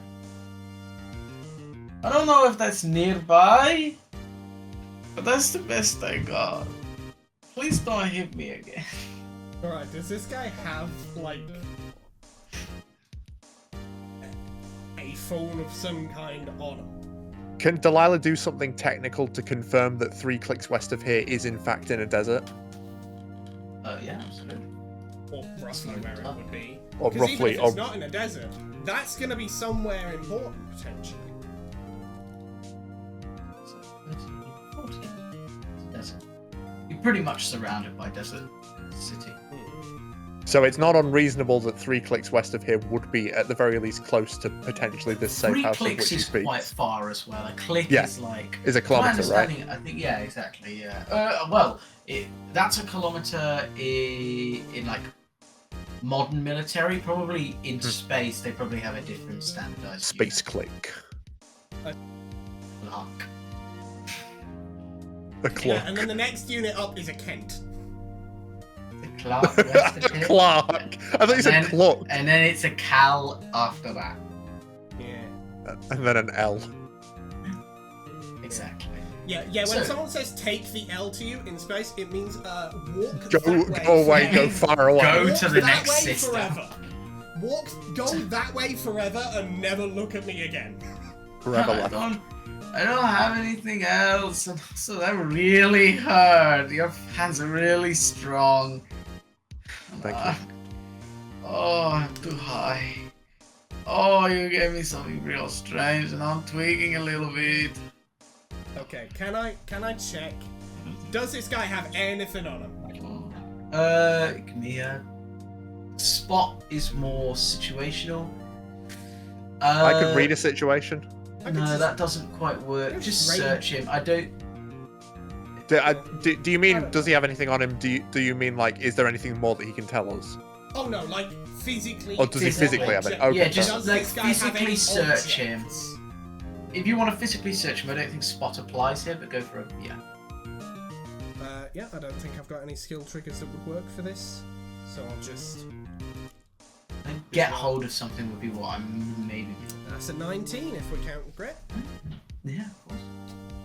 I don't know if that's nearby, but that's the best I got. Please don't hit me again. Alright, does this guy have, like, a phone of some kind on him? Can Delilah do something technical to confirm that 3 clicks west of here is in fact in a desert? Yeah, absolutely. Or roughly where it would be. Or Because even roughly, if it's not in a desert, that's going to be somewhere important, potentially. So, 13, 14. It's a desert. You're pretty much surrounded by desert city. So it's not unreasonable that 3 clicks west of here would be at the very least close to potentially this safe 3 house of clicks which he is speaks. quite far as well. A click Yeah. is like... Is a my kilometre, right? understanding, I think, yeah, exactly, yeah. Well, that's a kilometre in like modern military. Probably in space, they probably have a different standardized Space click. unit. A clock. Yeah, and then the next unit up is a Kent. The Clark west of here. Clark. I thought you said And then- clock. And then it's a Cal after that. Yeah. And then an L. Exactly. Yeah, when So- someone says take the L to you in space, it means walk Go, that way. go away, go forever. far away. Go Walk to the that next way system. forever. Go that way forever and never look at me again. Forever I left. don't have anything else, and so that really hurt. Your hands are really strong. Thank you. Oh, I'm too high. Oh, you gave me something real strange, and I'm tweaking a little bit. Okay, can I check? Does this guy have anything on him? Give me a spot is more situational. I could read a situation. I could No, just- that doesn't quite work. Just Just range. search him. I don't. Do you I mean, don't does he have anything on him? Do you mean, like, is there anything more that he can tell us? Oh no, like physically. Or does he physically have it? object- Okay. Yeah, just Does like this guy have physically any search him. objects? If you want to physically search him, I don't think spot applies here, but go for a yeah. Yeah, I don't think I've got any skill triggers that would work for this, so I'll just. I think get hold of something would be what I'm maybe. That's a 19 if we count grit. Yeah, of course.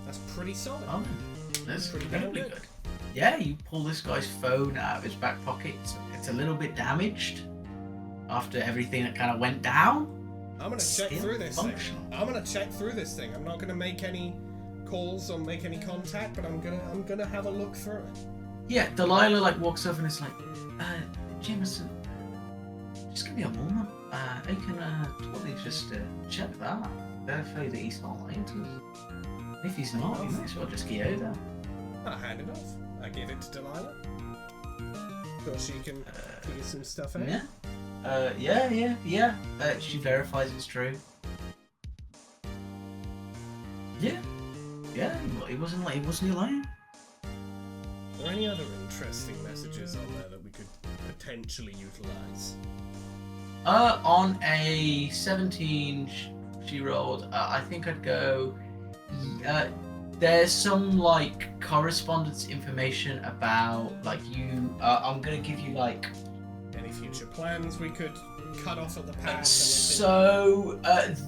That's pretty solid. Oh, that's Pretty incredibly good. good. Yeah, you pull this guy's phone out of his back pocket. It's a little bit damaged after everything that kind of went down. I'm gonna check Still through this functional. thing. I'm gonna check through this thing. I'm not gonna make any calls or make any contact, but I'm gonna have a look through it. Yeah, Delilah like walks over and is like, Jameson, just give me a moment. I can totally just check that. Verify that he's not lying to us. If he's not, you may as well just get out there. I hand it off. I give it to Delilah. So she can figure some stuff out. Yeah. Yeah. She verifies it's true. Yeah. He wasn't lying. Are there any other interesting messages on there that we could potentially utilize? On a 17 she rolled, I think I'd go. There's some like correspondence information about like you. I'm gonna give you like. Any future plans we could cut off at the pass? So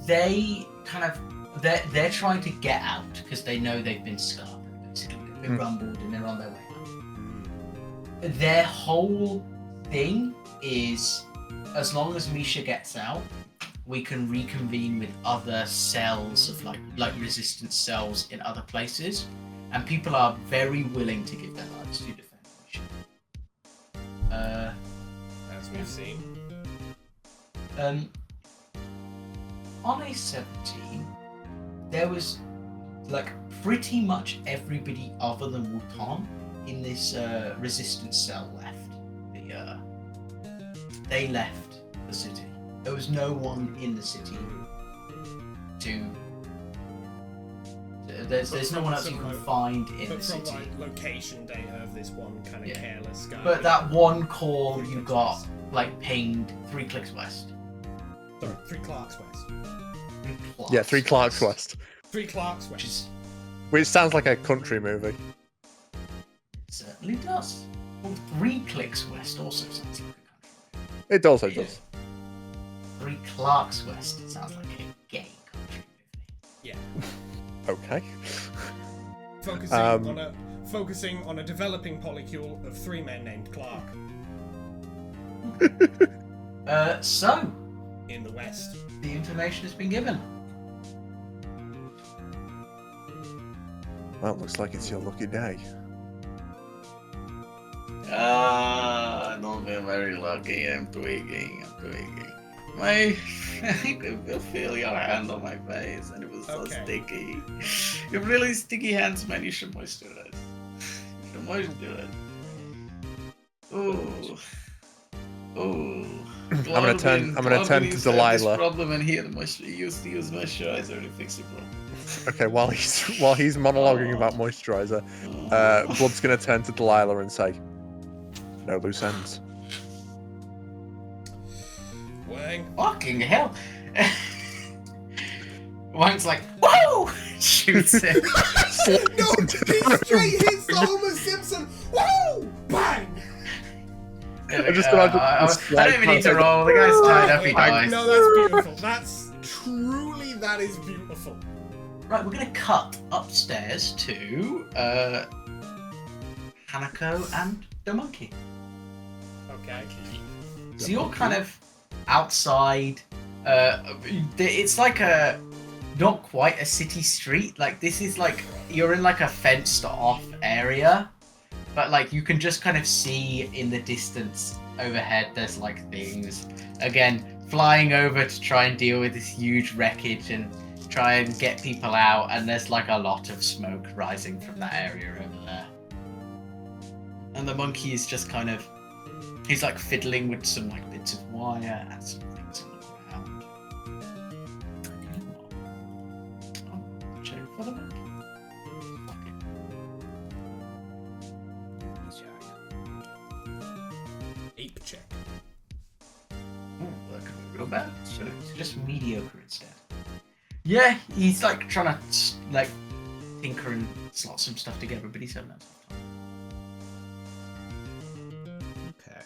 they kind of they're trying to get out because they know they've been scarred. Basically, they've been rumbled and they're on their way out. Their whole thing is, as long as Misha gets out, we can reconvene with other cells of like resistance cells in other places, and people are very willing to give their lives to defend Misha. As we've seen. On a 17, there was like pretty much everybody other than Wutan in this resistance cell left. They left the city. There was no one in the city to. There's no one else you can find in the But from city. like location data of this one kind of Yeah. careless guy. But that one call you got like pinged 3 clicks west. Sorry, 3 Clarks West. 3 Clarks Yeah, 3 Clarks West. 3 Clarks Which West. is Which sounds like a country movie. certainly does. Well, 3 clicks west also sounds like a country. It does, it Yeah. does. 3 Clarks west sounds like a gay country movie. Yeah. Okay. Focusing on a developing polycule of 3 men named Clark So, in the west. the information has been given. Well, looks like it's your lucky day. I don't feel very lucky. I'm tweaking. I could feel your hand on my face, and it was so Okay. sticky. You have really sticky hands, man. You should moisturize. You should moisturize. Ooh. Ooh. I'm gonna turn to This Delilah. problem in here. You used to use moisturizer to fix your problem. Okay, while he's monologuing about moisturizer, Blood's gonna turn to Delilah and say, "No loose ends." Wang. Fucking hell. Wang's like, whoa! Shoots it. No, he straight hits the Homer Simpson. Woo! Bang! I just imagine I don't even need to roll. The guy's tied up. He dies. No, that's beautiful. That is beautiful. Right, we're gonna cut upstairs to Hanako and the monkey. Okay. So you're kind of outside. It's like a not quite a city street. Like this is like you're in like a fenced off area, but like you can just kind of see in the distance overhead. There's like things again flying over to try and deal with this huge wreckage and try and get people out. And there's like a lot of smoke rising from that area over there. And the monkey is just kind of. He's like fiddling with some like bits of wire and some things on the ground. I'll check for the monkey. Ape check. Oh, that could be real bad. So it's just mediocre instead. Yeah, he's like trying to like tinker and slot some stuff together, but he's having that tough time. Okay.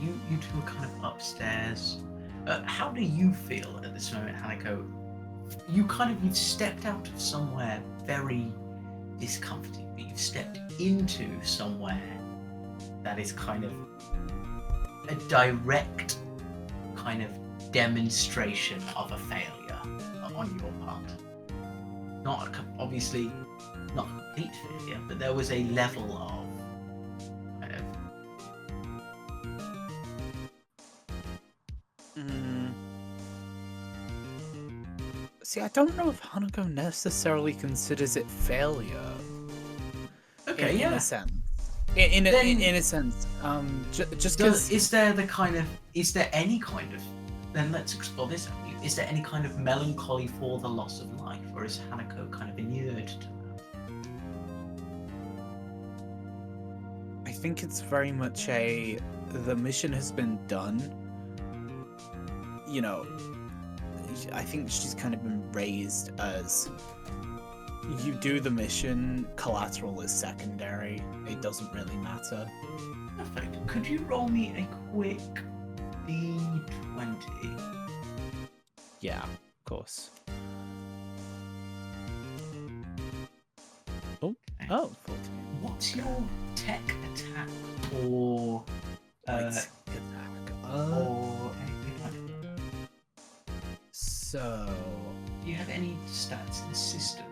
You two are kind of upstairs. How do you feel at this moment, Hanako? You've stepped out of somewhere very discomforting, but you've stepped into somewhere that is kind of a direct kind of demonstration of a failure on your part. Obviously not a complete failure, but there was a level of kind of See, I don't know if Hanako necessarily considers it failure. okay, in yeah. a sense. In a sense, just because Is there any kind of? Then let's explore this avenue. Is there any kind of melancholy for the loss of life, or is Hanako kind of inured to that? I think it's very much the mission has been done. You know, I think she's kind of been raised as you do the mission, collateral is secondary. It doesn't really matter. Perfect. Could you roll me a quick D20? Yeah, of course. Oh, Okay. 14. What's your tech attack or Attack. or anything like that? So Do you have any stats in systems?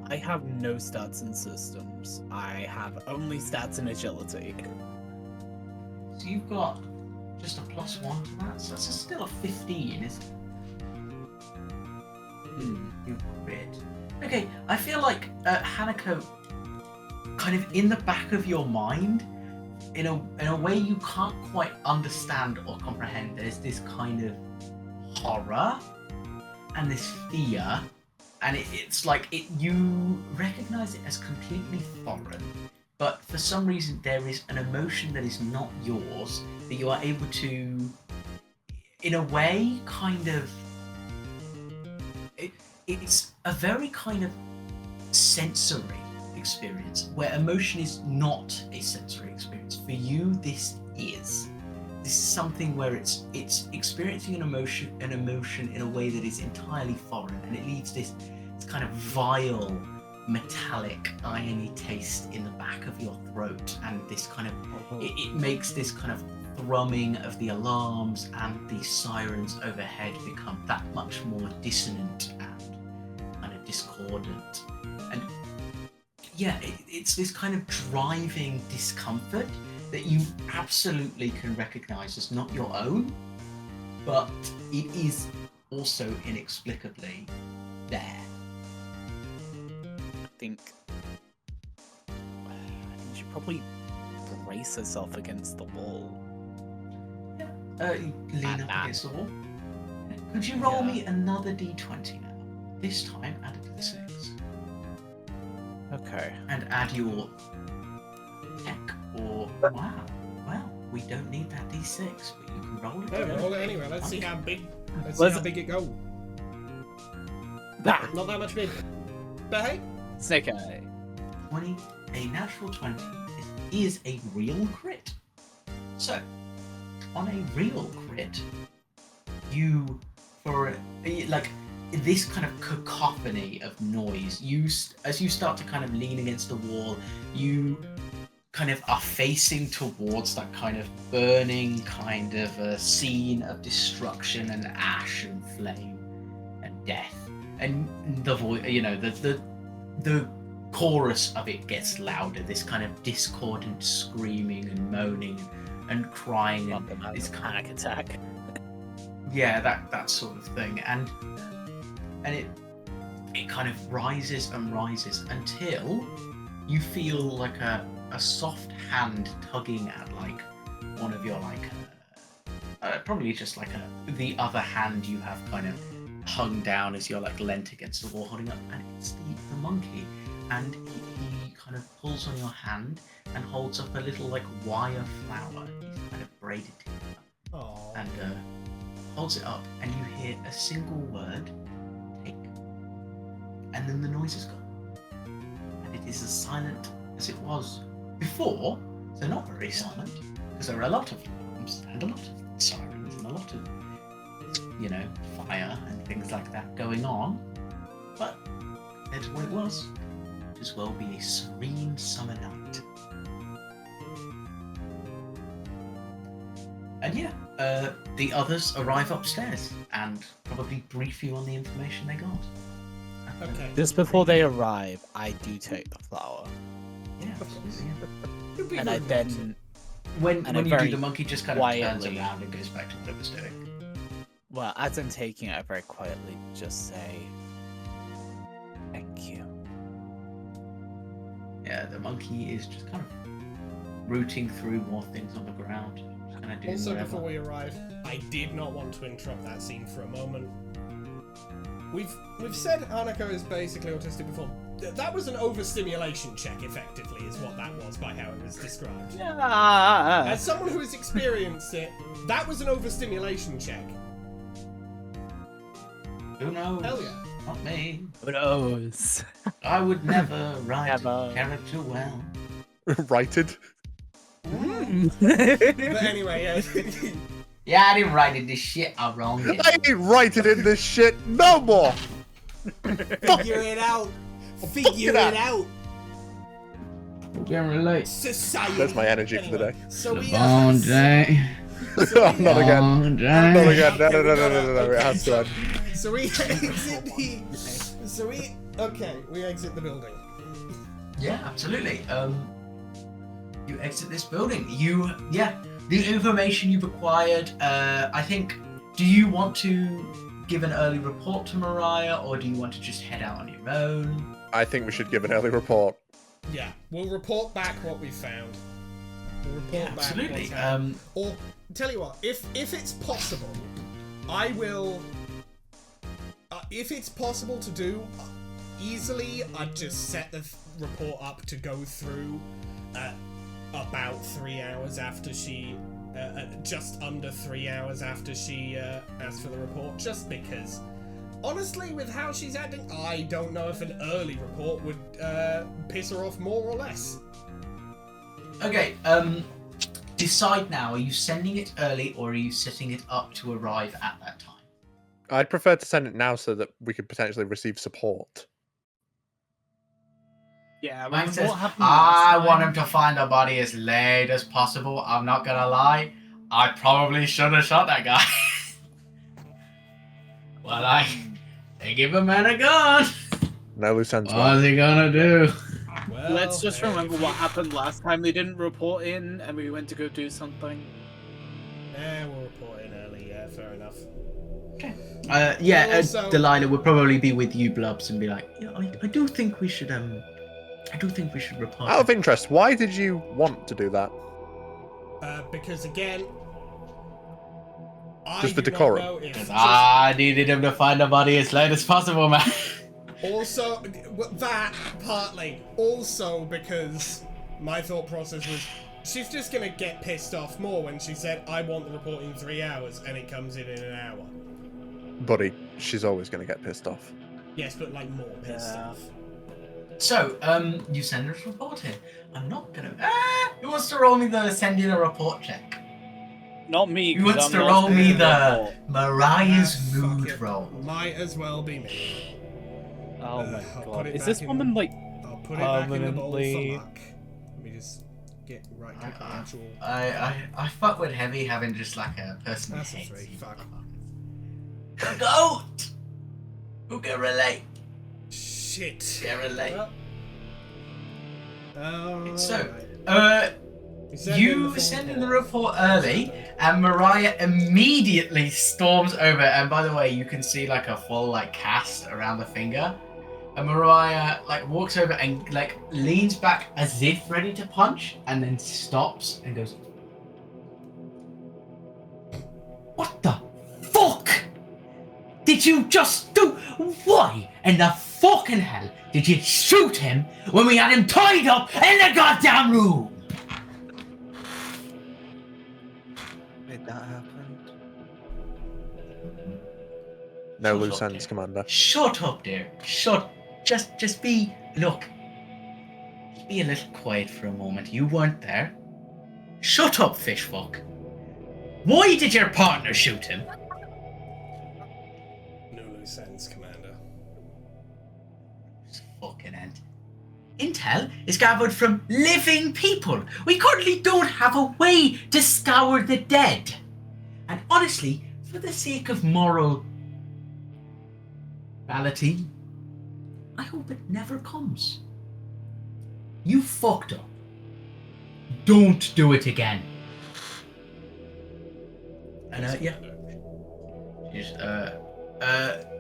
I have no stats in systems. I have only stats in agility. So you've got just a +1 to that, so that's still a 15, isn't it? You crit. Okay, I feel like Hanako, kind of in the back of your mind, in a way you can't quite understand or comprehend, there's this kind of horror and this fear, and it's like you recognize it as completely foreign, but for some reason there is an emotion that is not yours that you are able to, in a way, kind of. It's a very kind of sensory experience where emotion is not a sensory experience. For you, this is. This is something where it's experiencing an emotion in a way that is entirely foreign, and it leaves this kind of vile, metallic, irony taste in the back of your throat, and this kind of it makes this kind of thrumming of the alarms and the sirens overhead become that much more dissonant and kind of discordant. And yeah, it's this kind of driving discomfort that you absolutely can recognize as not your own, but it is also inexplicably there. I think she probably brace herself against the wall. Lean up against the wall. Could you roll me another d20 now? This time add it to the 6. Okay. And add your tech or... Wow. Well, we don't need that d6, but you can roll it. No, roll it anyway. Let's see how big. Let's Was see how it- big it goes. Ah, Not that much big. But hey, Snake Eye. 20, a natural 20 is a real crit. So, on a real crit, you, for like this kind of cacophony of noise, as you start to kind of lean against the wall, you kind of are facing towards that kind of burning kind of a scene of destruction and ash and flame and death. And the voice, you know, the chorus of it gets louder. This kind of discordant screaming and moaning and crying and this kind Panic attack. yeah, that sort of thing. And it kind of rises and rises until you feel like a soft hand tugging at like one of your like probably just like the other hand you have kind of hung down as you're like leant against the wall holding up, and it's the monkey, and he kind of pulls on your hand and holds up a little like wire flower he's kind of braided together, and holds it up, and you hear a single word, take, and then the noise is gone, and it is as silent as it was before. So not very silent, because there are a lot of alarms and a lot of sirens and a lot of, you know, fire and things like that going on, but compared to what it was, it might as well be a serene summer night. And yeah, the others arrive upstairs and probably brief you on the information they got. okay. Just before they arrive, I do take the flower. Yeah, absolutely. It'd be And I rude not then, When And you a do, very the monkey just kind of turns quietly- around and goes back to what it was doing. well, as I'm taking it, I very quietly just say, thank you. Yeah, the monkey is just kind of rooting through more things on the ground. Just kind of doing Also, whatever. before we arrive, I did not want to interrupt that scene for a moment. We've said Annika is basically autistic before. That was an overstimulation check, effectively, is what that was by how it was described. Yeah. As someone who has experienced it, that was an overstimulation check. Who knows? Hell yeah. Not me. Who knows? I would never write Never. a character well. Righted. But anyway, yeah. Yeah, I didn't write it. This shit, I wronged it. I ain't writing in this shit no more. Figure it out. Figure it out. it out. Can't relate. Society. That's my energy for the day. So we Long day. Not again. Long day. Not again. No. It has to end. So we exit the. So we. Okay, we exit the building. Yeah, absolutely. You exit this building. The information you've acquired. I think. Do you want to give an early report to Mariah, or do you want to just head out on your own? I think we should give an early report. Yeah, we'll report back what we found. We'll report back Absolutely. what's happened. Or tell you what, if it's possible, I will. If it's possible to do easily, I'd just set the report up to go through about 3 hours after she, just under 3 hours after she asked for the report, just because honestly, with how she's acting, I don't know if an early report would piss her off more or less. Okay, decide now. Are you sending it early or are you setting it up to arrive at that time? I'd prefer to send it now so that we could potentially receive support. Yeah, Mike remember says, what happened I last want time? him to find the body as late as possible. I'm not gonna lie. I probably should have shot that guy. Well, I give a man a gun. No loose ends. What's he gonna do? Well, Let's just hey, remember if what you- happened last time they didn't report in and we went to go do something. We'll report in early, yeah, fair enough. Also- Delilah would probably be with you, Blubs, and be like, yeah, I do think we should report. Out of interest, why did you want to do that? Because again, I Just for do not decorum. know if I needed him to find the body as late as possible, man. also that partly also because my thought process was she's just gonna get pissed off more when she said I want the report in 3 hours and it comes in an hour. Buddy, she's always going to get pissed off. Yes, but like more pissed Yeah. off. So, you send us a report in. I'm not gonna. Who wants to roll me the send in a report check? Not me. Who 'cause wants I'm to not roll me doing the report. Mariah's Fuck mood it. roll? Might as well be me. Oh my I'll put god. it Is this back in- woman like I'll put it back in the bowl for Permanently- luck. Let me just get right to the actual. I fuck with Heavy having just like a person That's who a hates 3. you. Fuck. The goat! Who can relate? Shit. Can relate. Well, So, alright. You send in the report early, and Mariah immediately storms over. And by the way, you can see like a full like cast around the finger. And Mariah like walks over and like leans back as if ready to punch, and then stops and goes, "What the fuck did you just do? Why in the fucking hell did you shoot him when we had him tied up in the goddamn room?" Did that happen? No Shut loose up, ends, dear. Commander. Shut up, dear. Shut. Just be. Look. Just be a little quiet for a moment. You weren't there. Shut up, fishfuck. Why did your partner shoot him? No loose ends, Commander. This fucking end. Intel is gathered from living people. We currently don't have a way to scour the dead. And honestly, for the sake of morality, I hope it never comes. You fucked up. Don't do it again. And yeah.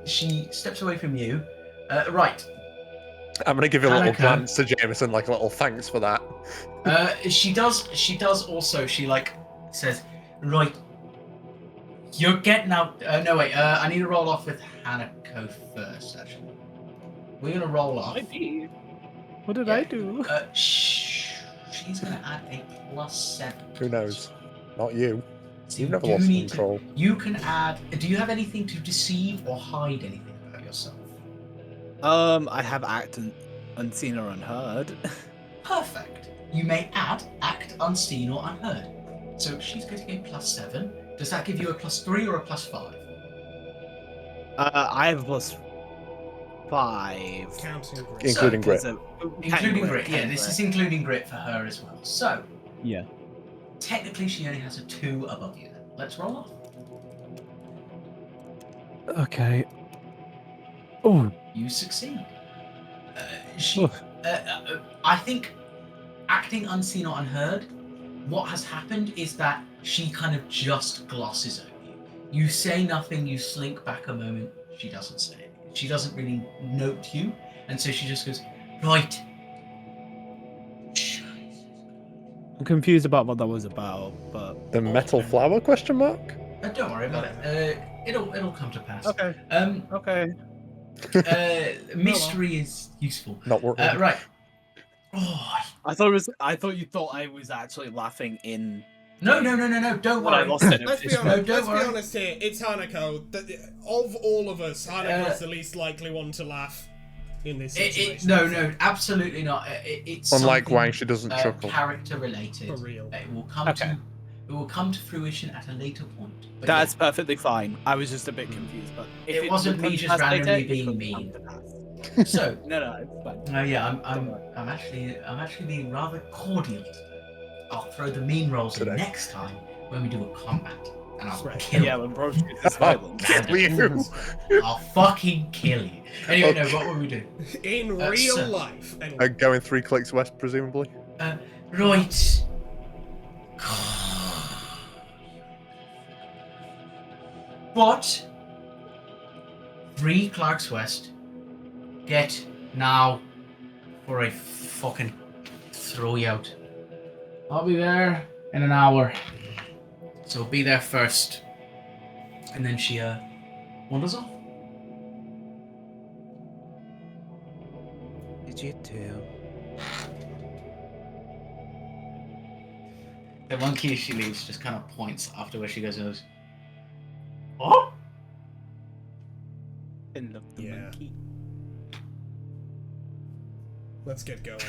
She steps away from you. Right. I'm gonna give you a little Hanukkah. glance to Jameson, like a little thanks for that. She does also, she like says, right, you're getting out. No, wait, I need to roll off with Hanako first, actually. We're gonna roll off. What did Yeah. I do? She's gonna add a +7. Who knows? Not you. So You've never do lost need control. You can add. Do you have anything to deceive or hide anything about yourself? I have act unseen or unheard. Perfect. You may add act unseen or unheard. So she's getting a +7. Does that give you a +3 or a +5? I have a +5. Counting grit. Including grit. So, Including grit. Yeah, counting this is grit. including grit for her as well. So Yeah. technically she only has a 2 above you. Then let's roll off. Okay. Oh, You succeed. I think acting unseen or unheard, what has happened is that she kind of just glosses over you. You say nothing, you slink back a moment, she doesn't say anything. She doesn't really note you, and so she just goes, right. I'm confused about what that was about, but The metal flower? Question mark. Don't worry about it. It'll come to pass. Okay. Okay. Mystery is useful. Not working. Right. Oh, I thought you thought I was actually laughing in No, don't But I worry. lost it. Let's be No, honest. don't Let's be worry. honest here. It's Hanako. Of all of us, Hanako's the least likely one to laugh in this situation. No, absolutely not. It's Unlike something, Wang, she doesn't chuckle. character related. For real. It will come Okay. It will come to fruition at a later point. But That's yeah, perfectly fine. I was just a bit confused, but if It wasn't would me come to just pass later, randomly it being would mean. come to pass. so. No, it's fine. Yeah, Don't worry. I'm actually being rather cordial. I'll throw the mean rolls in Today. next time when we do a combat, and I'll Right. kill Yeah, you. when Broach is I'll violent. kill you. I'll fucking kill you. Anyway, no, what will we do? In real so- life. Anyway. Going 3 clicks west, presumably. Right. But 3 Clarks West. Get now for a fucking throw you out. I'll be there in an hour. So be there first. And then she wanders off. Did you too? The monkey as she leaves just kind of points after where she goes and goes, "Oh?" In the Yeah. monkey. Let's get going.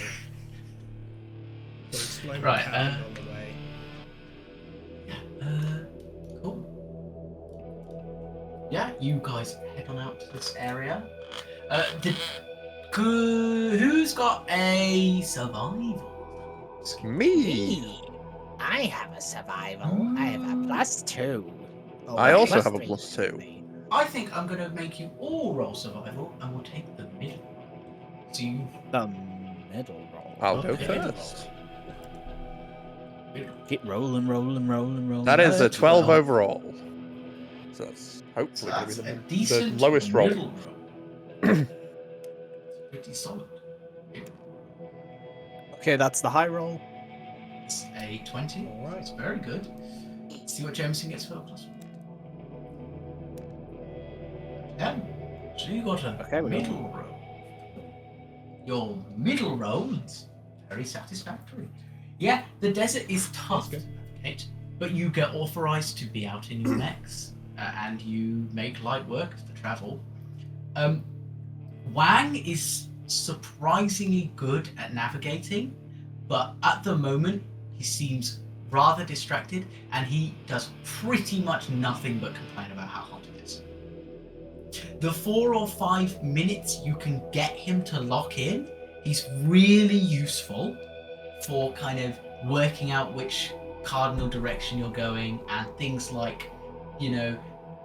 We'll explain Right, what happened on the way. Cool. Yeah, you guys head on out to this area. Who's got a survival? Me. I have a survival. I have a +2. Oh, I wait, also have a +3. +2. I think I'm gonna make you all roll survival, and we'll take the middle. So you The middle roll. I'll go Okay. first. Keep rolling. That is a 12 Well. overall. So that's hopefully going that's to a be decent the lowest roll. middle roll. Pretty solid. Okay, that's the high roll. It's a 20. Alright. It's very good. See what Jameson gets for a +1. 10. So you got a Okay, we got middle roll. Your middle roll is very satisfactory. Yeah, the desert is tough, That's right? But you get authorized to be out in your mechs, and you make light work of the travel. Wang is surprisingly good at navigating, but at the moment he seems rather distracted, and he does pretty much nothing but complain about how hot it is. The 4 or 5 minutes you can get him to lock in, he's really useful for kind of working out which cardinal direction you're going and things like, you know,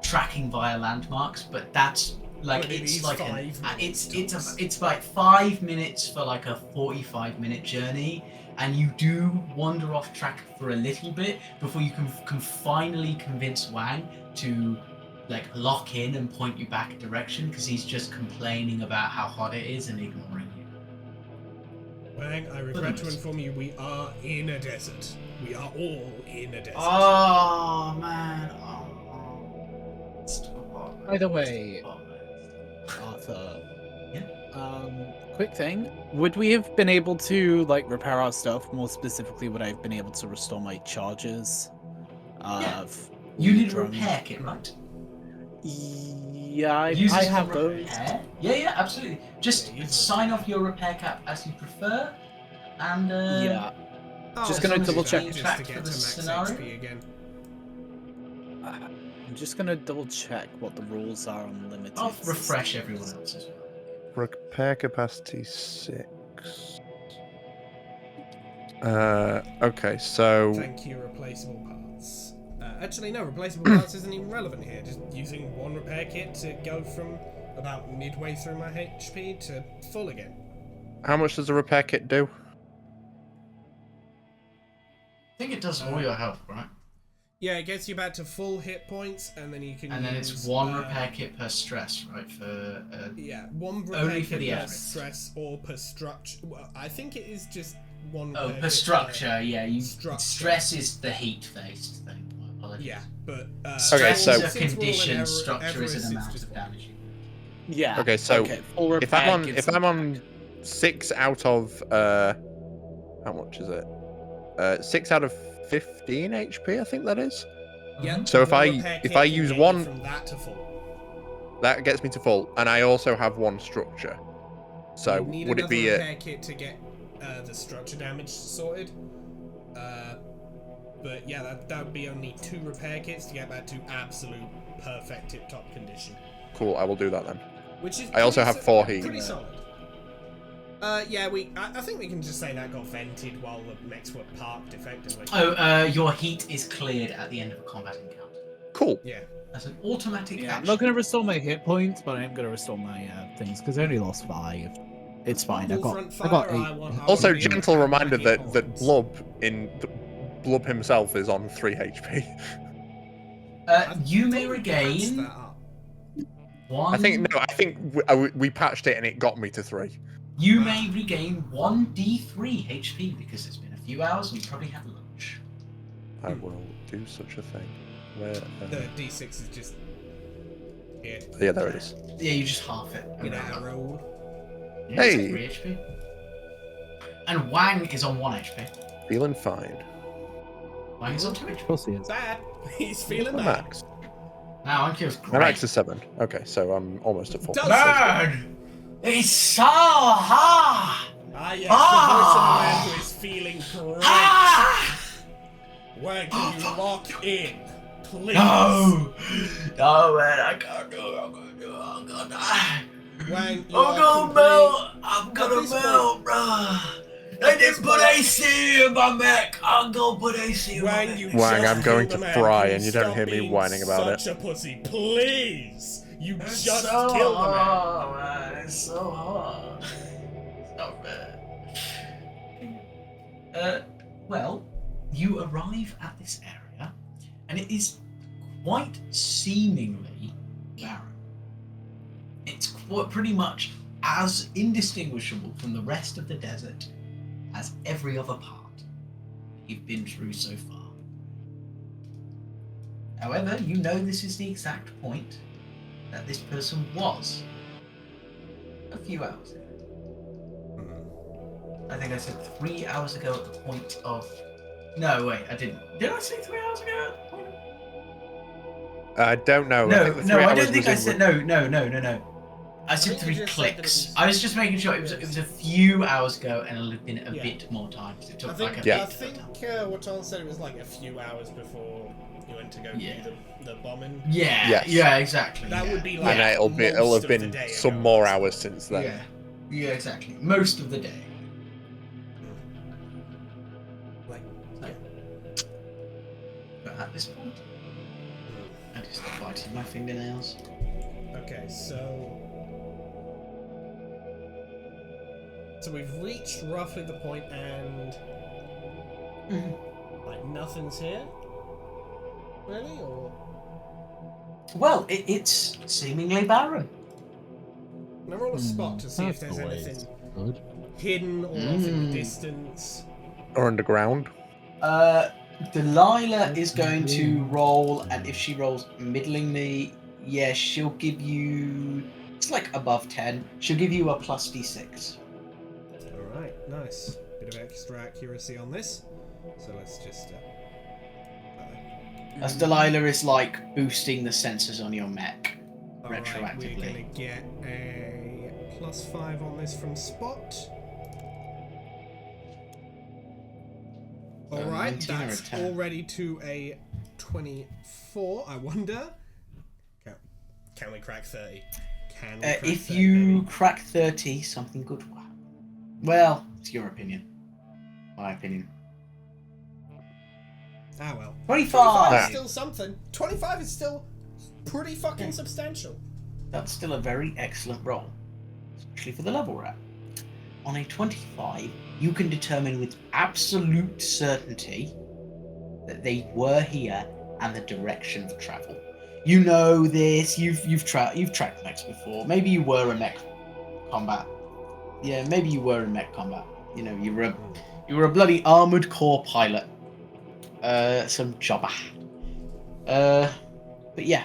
tracking via landmarks. But that's like But it it's is like 5 minutes. it's like 5 minutes for like a 45-minute journey, and you do wander off track for a little bit before you can finally convince Wang to like lock in and point you back a direction, because he's just complaining about how hot it is and ignoring you. Wang, I regret to inform you we are in a desert. We are all in a desert. Oh man! Oh, it's too hot. By the way, Oh, man. Arthur. Yeah? Quick thing. Would we have been able to like repair our stuff? More specifically, would I have been able to restore my charges? Yeah. Of You need a drum? repair kit, right? Yeah, I Use it have for those. repair. Yeah, absolutely. Just Yeah, use sign off your repair cap as you prefer, and Yeah. Oh, just as gonna long as double it's check. just Track to for get the to max scenario? XP again. I'm just gonna double check what the rules are on limited. I'll refresh systems. everyone else as well. Repair capacity 6. Okay, so Thank you, replaceable parts. Actually, no, replaceable parts isn't even relevant here. Just using one repair kit to go from about midway through my HP to full again. how much does a repair kit do? I think it does all your health, right? Yeah, it gets you back to full hit points, and then you can. And then it's use, one repair kit per stress, right? For Yeah, one repair Only kit for the per average. stress or per structure. Well, I think it is just one. oh, repair per kit structure, yeah. You structure. stress is the heat-based thing. My apologies. Yeah, but Okay, Stress so- is a since we're all in condition. Structure is Everest, an it's amount just of one. damage. Yeah. Okay, so full if repair I'm on gives if I'm me on back. 6 out of how much is it? 6 out of 15 HP, I think that is. Yeah. So if your I- repair if kit I can use get you one- from that to full. That gets me to full, and I also have 1 structure. So You'd need would it another be repair kit to get the structure damage sorted. But yeah, that would be only 2 repair kits to get back to absolute perfect tip-top condition. cool? I will do that then. Which is I also pretty have 4 heat. Pretty solid. Yeah, I think we can just say that got vented while the mechs were parked effectively. Oh, your heat is cleared at the end of a combat encounter. Cool. Yeah. That's an automatic Yeah, I'm action. not going to restore my hit points, but I am going to restore my things because I only lost 5. It's fine. I got 8. Also, gentle reminder that Blub himself is on 3 HP. You may regain one. I think we patched it and it got me to 3. You may regain 1d3 HP because it's been a few hours and you probably had lunch. I will do such a thing. Where? The D6 is just. Yeah, there it is. Yeah, you just half it. Get out rolled. Yeah, Hey. it's 3 HP. And Wang is on 1 HP. Feeling fine. Wang is on 2 HP. Of course he is. Bad. He's feeling My bad. max. Now Wang feels My great. max is 7. Okay, so I'm almost at full. Does Bird! It's so hard! Ah, yes, Ah! the voice of the man who is feeling great. Ah! Where can you lock in, please? No! No, man, I can't do it. I'm gonna do it. I'm gonna die. Wang, you I'm are gonna complete- melt. I'm At gonna this melt, bruh. They didn't put AC in my mech. I'm gonna put AC in my Wang, mech. you Wang, just I'm going killed to a man. fry Can and you don't stop hear me being whining about it. Such a pussy, please. You It's just so killed a man. hard, man. It's so hard. It's not fair. Well, you arrive at this area, and it is quite seemingly barren. It's pretty much as indistinguishable from the rest of the desert as every other part you've been through so far. However, you know this is the exact point that this person was a few hours ago. I think I said 3 hours ago at the point of... No, wait, I didn't. Did I say 3 hours ago at the point of... I don't know. No, I think the 3 I hours don't think I was in said... No. I said think you 3 just said that it clicks. was- I was just making sure it was a few hours ago and it'll have been a Yeah. bit more time. 'Cause it took I think, like a Yeah. I bit think of time. Watan said it was like a few hours before you went to go Yeah. do the bombing. Yeah, Yes. yeah, exactly. That yeah. would be like And it'll most have of been the day some ago. more hours since then. Yeah, exactly. Most of the day. Like, But at this point, I just start biting my fingernails. okay, so we've reached roughly the point and like nothing's here, really, or Well, it's seemingly barren. can I roll a spot to see if That's there's always anything good. hidden or off in the distance? Or underground. Delilah is going to roll, and if she rolls middlingly, yeah, she'll give you... It's like above 10. She'll give you a plus d6. Alright, nice. Bit of extra accuracy on this. So let's just... As Delilah is like boosting the sensors on your mech. Alright, Retroactively. we're gonna get a +5 on this from Spot. Alright, 19 or a that's 10? already to a 24. I wonder. Can we crack 30? Can we crack If 30, you baby? crack 30, something good will happen. Well, it's your opinion. My opinion. Ah well. 25! 25 is still something. 25 is still pretty fucking substantial. That's still a very excellent roll, especially for the level we're at. On a 25, you can determine with absolute certainty that they were here and the direction of travel. You know this. You've tracked mechs before. Maybe you were in mech combat. Yeah, maybe you were in mech combat. You know, you were a bloody armored core pilot. Some jobber. But yeah.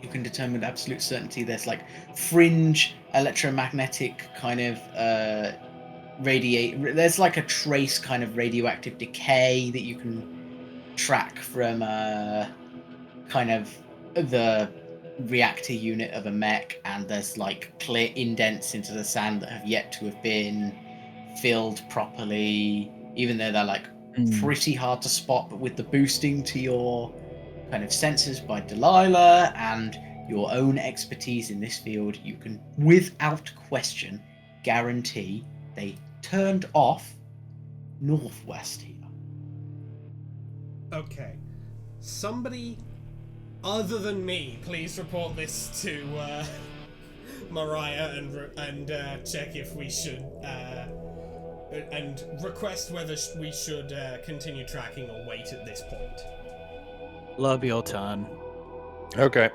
You can determine with absolute certainty there's like fringe electromagnetic kind of There's like a trace kind of radioactive decay that you can track from kind of the reactor unit of a mech, and there's like clear indents into the sand that have yet to have been filled properly, even though they're like pretty hard to spot. But with the boosting to your kind of sensors by Delilah and your own expertise in this field, you can without question guarantee they turned off northwest here. Okay. Somebody other than me, please report this to Mariah and check if we should and request whether we should continue tracking or wait at this point. Love your turn. Okay.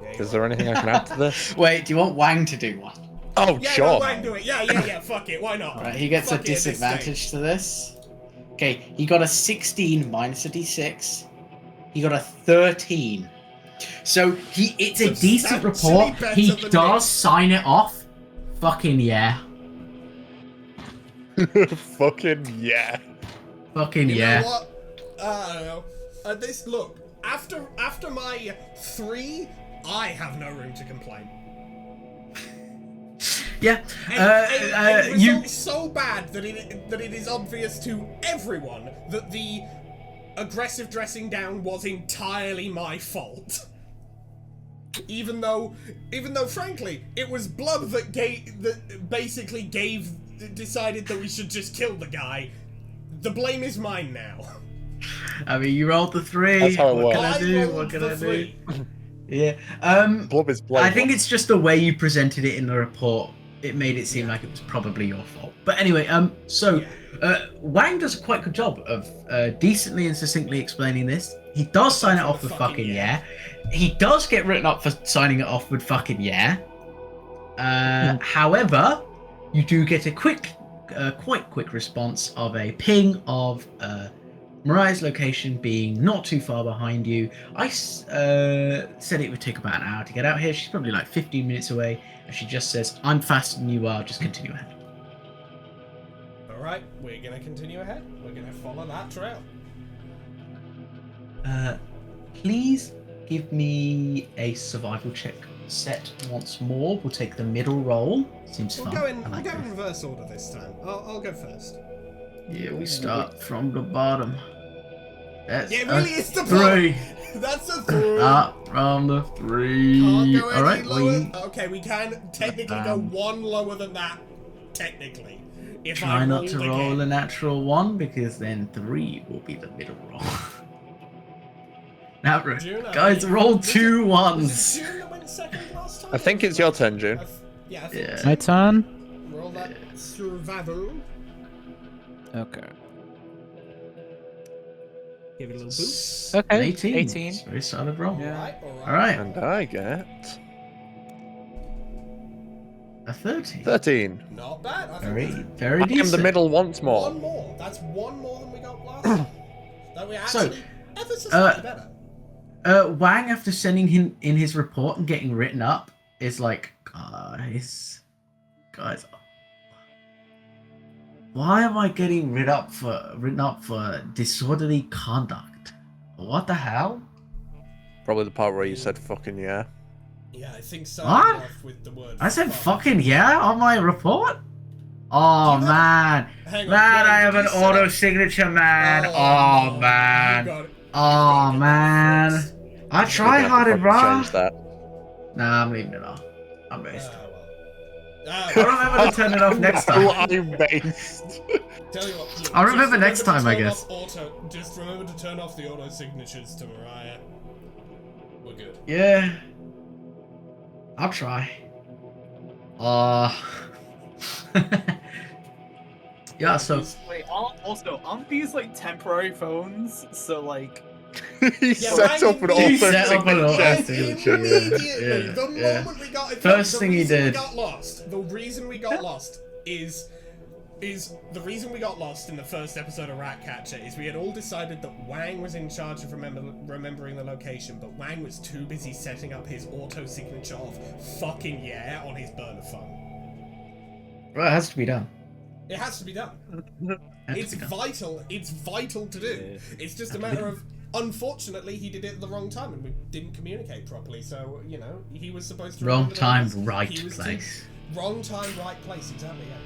Yeah, Is there anything I can add to this? Wait, do you want Wang to do one? Oh, yeah, sure. no, Wang, do it. Yeah. Fuck it. Why not? Right, he gets Fuck a it at this disadvantage to this. Okay, he got a 16 minus a d6. He got a 13. So it's a decent Substantially report. better He than does me. sign it off. Fucking yeah. Fucking yeah. Fucking You yeah. know what? I don't know. This look after my 3, I have no room to complain. Yeah. A You. result so bad that it is obvious to everyone that the aggressive dressing down was entirely my fault. Even though frankly, it was Blub that decided that we should just kill the guy. The blame is mine now. I mean, you rolled the 3. That's how it What works. can I do? rolled What can the I do? 3. Yeah. Blub is I blameless. think it's just the way you presented it in the report. It made it seem like it was probably your fault. But anyway, Wang does a quite good job of decently and succinctly explaining this. He does sign it off with fucking yeah. He does get written up for signing it off with fucking yeah. However, you do get a quite quick response of a ping of Mariah's location being not too far behind you. I said it would take about an hour to get out here. She's probably like 15 minutes away. And she just says, I'm faster than you are, just continue ahead. Alright, we're gonna continue ahead. We're gonna follow that trail. Please give me a survival check set once more. We'll take the middle roll. Seems We'll fun. go in I like we'll go in this. reverse order this time. I'll go first. Yeah, we start from the bottom. That's Yeah, it really is the 3. That's a 3. Start from the 3. Can't go any Alright, lower. Okay, we can technically go 1 lower than that. Technically. If I try not rolled to again. roll a natural 1 because then 3 will be the middle roll. Now, June, guys, roll 2 Was ones. it June that went second last time? I think it's your turn, June. Yeah, I think Yeah. My turn? roll that survival. Okay. Give it a little boost. Okay. 18. 18. It's a very solid roll. Yeah. Alright. Alright, And I get a 30. 13. Not bad. I think Very, that's very I am decent. the middle once one more. more. That's 1 more than we got last time. That we So, actually ever so slightly better. Wang, after sending him in his report and getting written up, is like, guys, why am I getting written up for disorderly conduct? What the hell? Probably the part where you said fucking yeah. Yeah, I think What? starting off with the word. I said fuck. fucking yeah on my report? Oh Do you have- man. Hang on, Man, wait, I have did an you set auto up- signature, man. no, Oh you man. got it. Oh You man. got it. I try We're gonna have to hard, fucking bruh. change that. Nah, I'm leaving it off. I'm Ah, based. well. I'll remember to turn it off next No, time. I'm based. Tell you what, look, I'll just remember next to time, I turn guess. off just remember to turn off the auto signatures to Mariah. We're good. Yeah. I'll try. Yeah, so Wait, also, aren't these like temporary phones? So like, He Yeah, set Ryan, up an you auto set up an auto signature. signature. Immediately, yeah, the yeah. moment we got First the thing he reason did. we got lost. The reason we got lost is the reason we got lost in the first episode of Ratcatcher is we had all decided that Wang was in charge of remembering the location, but Wang was too busy setting up his auto signature of fucking yeah on his burner phone. well, it has to be done. It has to be done. Has It's to be done. vital. It's vital to do. It's just a matter of, unfortunately, he did it at the wrong time and we didn't communicate properly. So, you know, he was supposed to... Wrong remember the time, numbers. right He was place. Wrong time, right place. Exactly, yeah.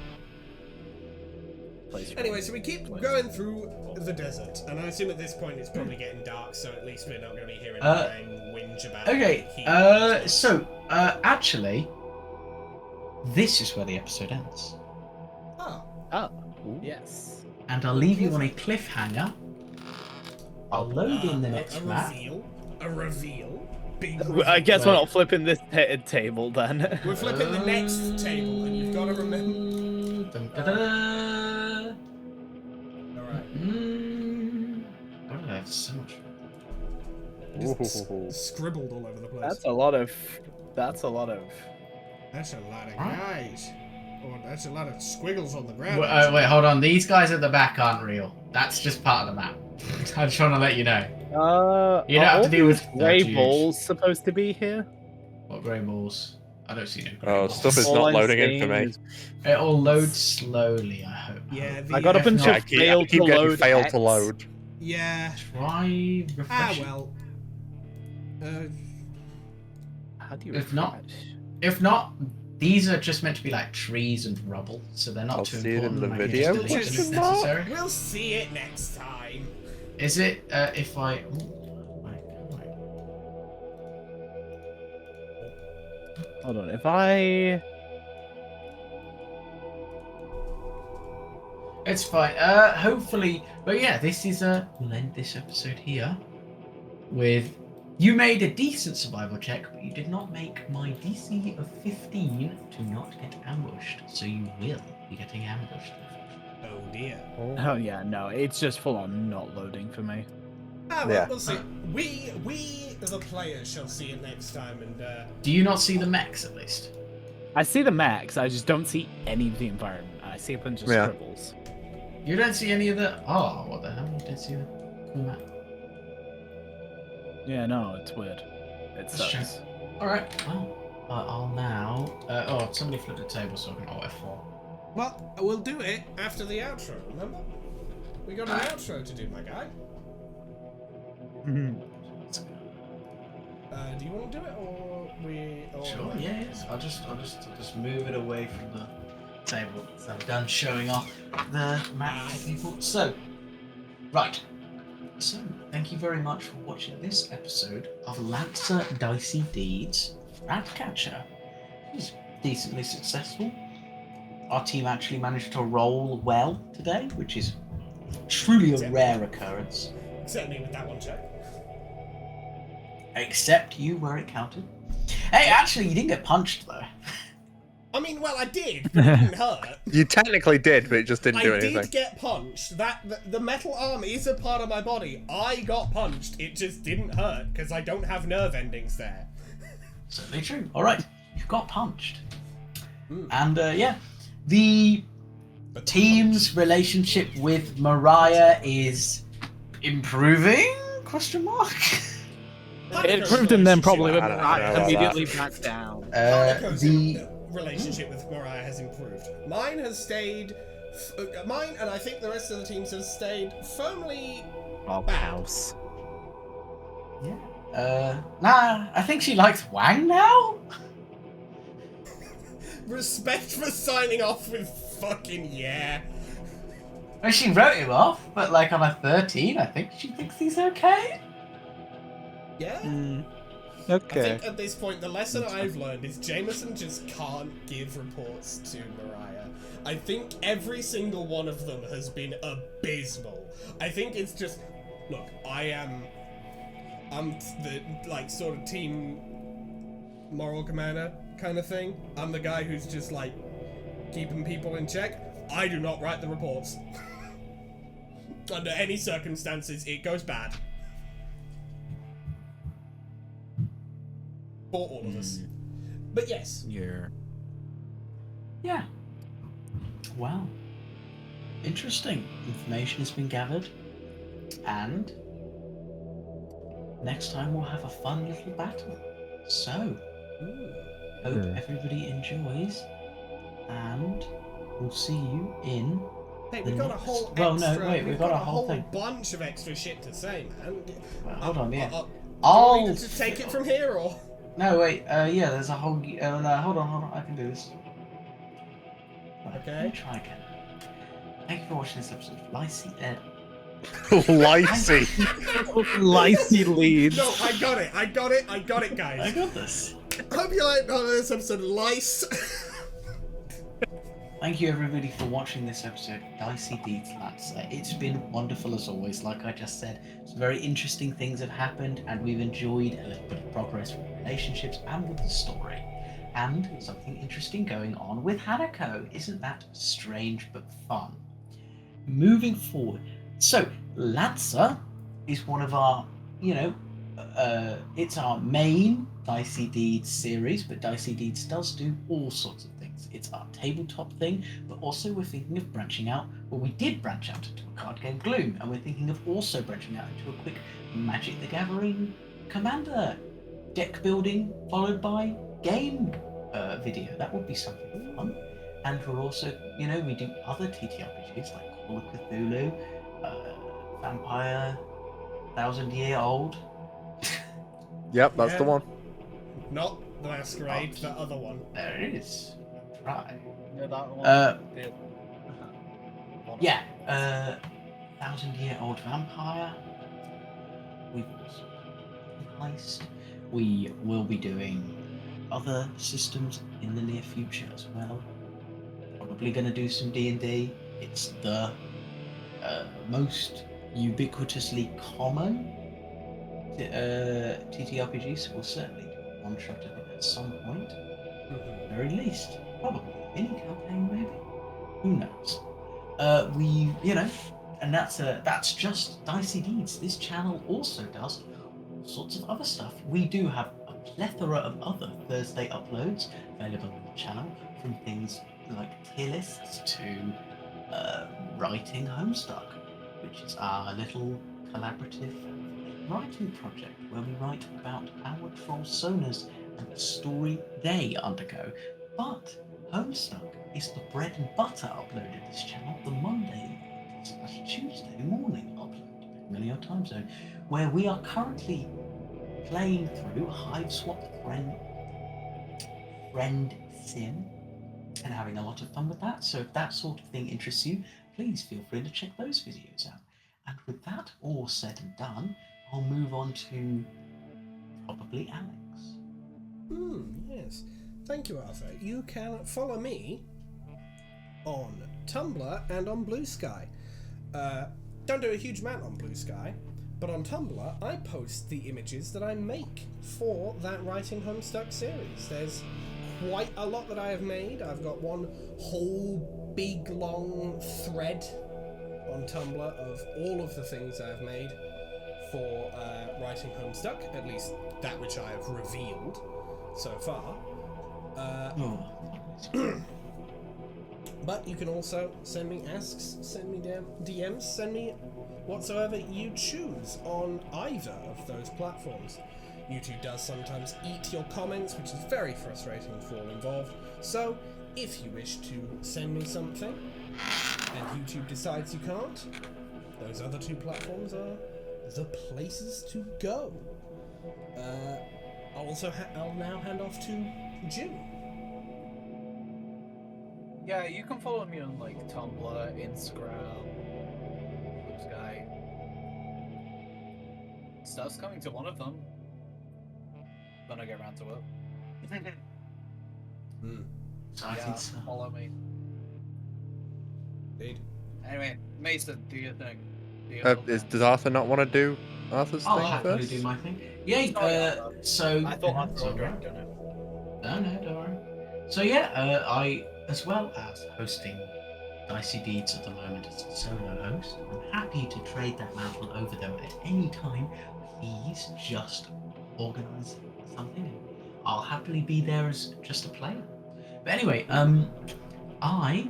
Place Anyway, so we keep going through the desert, and I assume at this point it's probably getting dark, so at least we're not going to be hearing Ryan whinge about Okay, heat. actually, this is where the episode ends. Oh, Oh, yes. And I'll leave you on a cliffhanger. I'll load in the next a map. reveal. A reveal. Big I guess we're Right. not flipping this table then. We're flipping the next table, and you've got to remember... Dun, da, da, da. Alright. Why did I have so much? Ooh. Scribbled all over the place. That's a lot of. That's a lot of. That's a lot of Huh? guys. Oh, that's a lot of squiggles on the ground. Wait, hold on. These guys at the back aren't real. That's just part of the map. I just want to let you know. You don't are have to all deal with these gray huge. balls supposed to be here? What grey balls? I don't see no grey Oh, balls. stuff is All not I'm loading in saying for me. is- It all loads slowly, I hope. Yeah, I got a If bunch not- of I keep failed to getting load. failed X. to load. Yeah. Try Ah, refresh. well. How do you? If not- refresh? If not, these are just meant to be like trees and rubble, so they're not I'll too see it in important. the and I can video, just delete them if question mark? necessary. We'll see it next time. Is it if I? Wait. Hold on. If I. It's fine. Hopefully, but yeah, this is we'll end this episode here with you made a decent survival check, but you did not make my DC of 15 to not get ambushed. So you will be getting ambushed. Oh dear. Oh yeah, no. It's just full on not loading for me. Ah, well, Yeah. we'll see. We, the players, shall see it next time, and Do you not see the mechs at least? I see the max. I just don't see any of the environment. I see a bunch of Yeah. scribbles. You don't see any of the. Oh, what the hell? You didn't see the cool map. Yeah, no, it's weird. It That's sucks. true. All right. Well, I'll now. Oh, somebody flipped the table so I can alt F4. well, we'll do it after the outro. Remember, we got an outro to do, my guy. Do you want to do it, or we? Or Sure. Yeah. I'll just move it away from the table. So I'm done showing off the map to people. So, right. So, thank you very much for watching this episode of Lancer Dicey Deeds Ratcatcher. It was decently successful. Our team actually managed to roll well today, which is truly a rare occurrence. Except me with that one check. Except you where it counted. Hey, actually, you didn't get punched though. I mean, well, I did, but it didn't hurt. You technically did, but it just didn't do I anything. did get punched. The metal arm is a part of my body. I got punched. It just didn't hurt because I don't have nerve endings there. Certainly true. All right, you got punched. Mm. And yeah, the team's relationship with Mariah is improving? Question mark. It improved and then probably I don't know about immediately back down. Hanako's The relationship with Mariah has improved. Mine has stayed. Mine and I think the rest of the teams have stayed firmly. House. nah, I think she likes Wang now. Respect for signing off with fucking yeah. I mean, she wrote him off, but like on a 13, I think she thinks he's okay. Yeah. Mm. I Okay. think at this point, the lesson I've learned is Jameson just can't give reports to Mariah. I think every single one of them has been abysmal. I think it's just, look, I'm the, like, sort of team moral commander kind of thing. I'm the guy who's just, like, keeping people in check. I do not write the reports. Under any circumstances, it goes bad. For all of us. But yes. Yeah. Well, interesting information has been gathered, and next time we'll have a fun little battle. So, hope everybody enjoys, and will see you in. Hey, The we got a next- whole well, no, extra. wait, we we've got a a whole thing. bunch of extra shit to say, man. Well, hold on, yeah. Do you I'll want me to take it from here, or? No, wait. Yeah, there's a whole. No, hold on. I can do this. Right, Okay. Let me try again. Thank you for watching this episode of Licey. Licey. Licey leads. No, I got it, I guys. got this. Hope you liked this episode of Lice. Thank you everybody for watching this episode of Dicey Deeds Lads. It's been wonderful as always. Like I just said, some very interesting things have happened, and we've enjoyed a little bit of progress with relationships and with the story. And something interesting going on with Hanako. Isn't that strange but fun? Moving forward. So, Lancer is one of our, it's our main Dicey Deeds series, but Dicey Deeds does do all sorts of things. It's our tabletop thing, but also we're thinking of branching out. Well, we did branch out into a card game, Gloom, and we're thinking of also branching out into a quick Magic the Gathering Commander deck building, followed by game video. That would be something fun. And we're also, we do other TTRPGs like Call of Cthulhu, Vampire, 1,000-Year-Old. Yep, that's the Yeah. one. Not the Masquerade, the other one. There it is. Try. Yeah, that one. Yeah, 1,000-Year-Old Vampire. We've also Heist. We will be doing other systems in the near future as well. Probably going to do some D&D. It's the most ubiquitously common TTRPG, so we'll certainly do one shot of it at some point. At the very least, probably a mini campaign, maybe. Who knows? And that's just Dicey Deeds. This channel also does all sorts of other stuff. We do have a plethora of other Thursday uploads available on the channel, from things like tier lists to writing Homestuck, which is our little collaborative writing project where we write about our troll sonas and the story they undergo. But Homestuck is the bread and butter upload of this channel, the Monday / Tuesday morning upload, depending on your time zone, where we are currently playing through Hive Swap Friend Sim and having a lot of fun with that. So if that sort of thing interests you, please feel free to check those videos out. And with that all said and done, I'll move on to probably Alex. Yes. Thank you, Arthur. You can follow me on Tumblr and on Blue Sky. Don't do a huge amount on Blue Sky, but on Tumblr I post the images that I make for that Writing Homestuck series. There's quite a lot that I have made. I've got one whole big long thread on Tumblr of all of the things I've made for Writing Homestuck, at least that which I have revealed so far. But you can also send me asks, send me DMs, send me whatsoever you choose on either of those platforms. YouTube does sometimes eat your comments, which is very frustrating for all involved. So, if you wish to send me something, and YouTube decides you can't, those other two platforms are the places to go. I'll now hand off to Jim. Yeah, you can follow me on like Tumblr, Instagram, Blue Sky. Stuff's coming to one of them when I get around to it. Exciting stuff. Follow me. Indeed. Anyway, Mason, do your thing. Does Arthur not want to do Arthur's I'll thing happily first? do my thing. Yeah, so... I thought Arthur It's was alright. doing it. No, don't worry. So yeah, I, as well as hosting Dicey Deeds at the moment as a solo host, I'm happy to trade that mantle over them at any time. Please just organise something and I'll happily be there as just a player. But anyway, I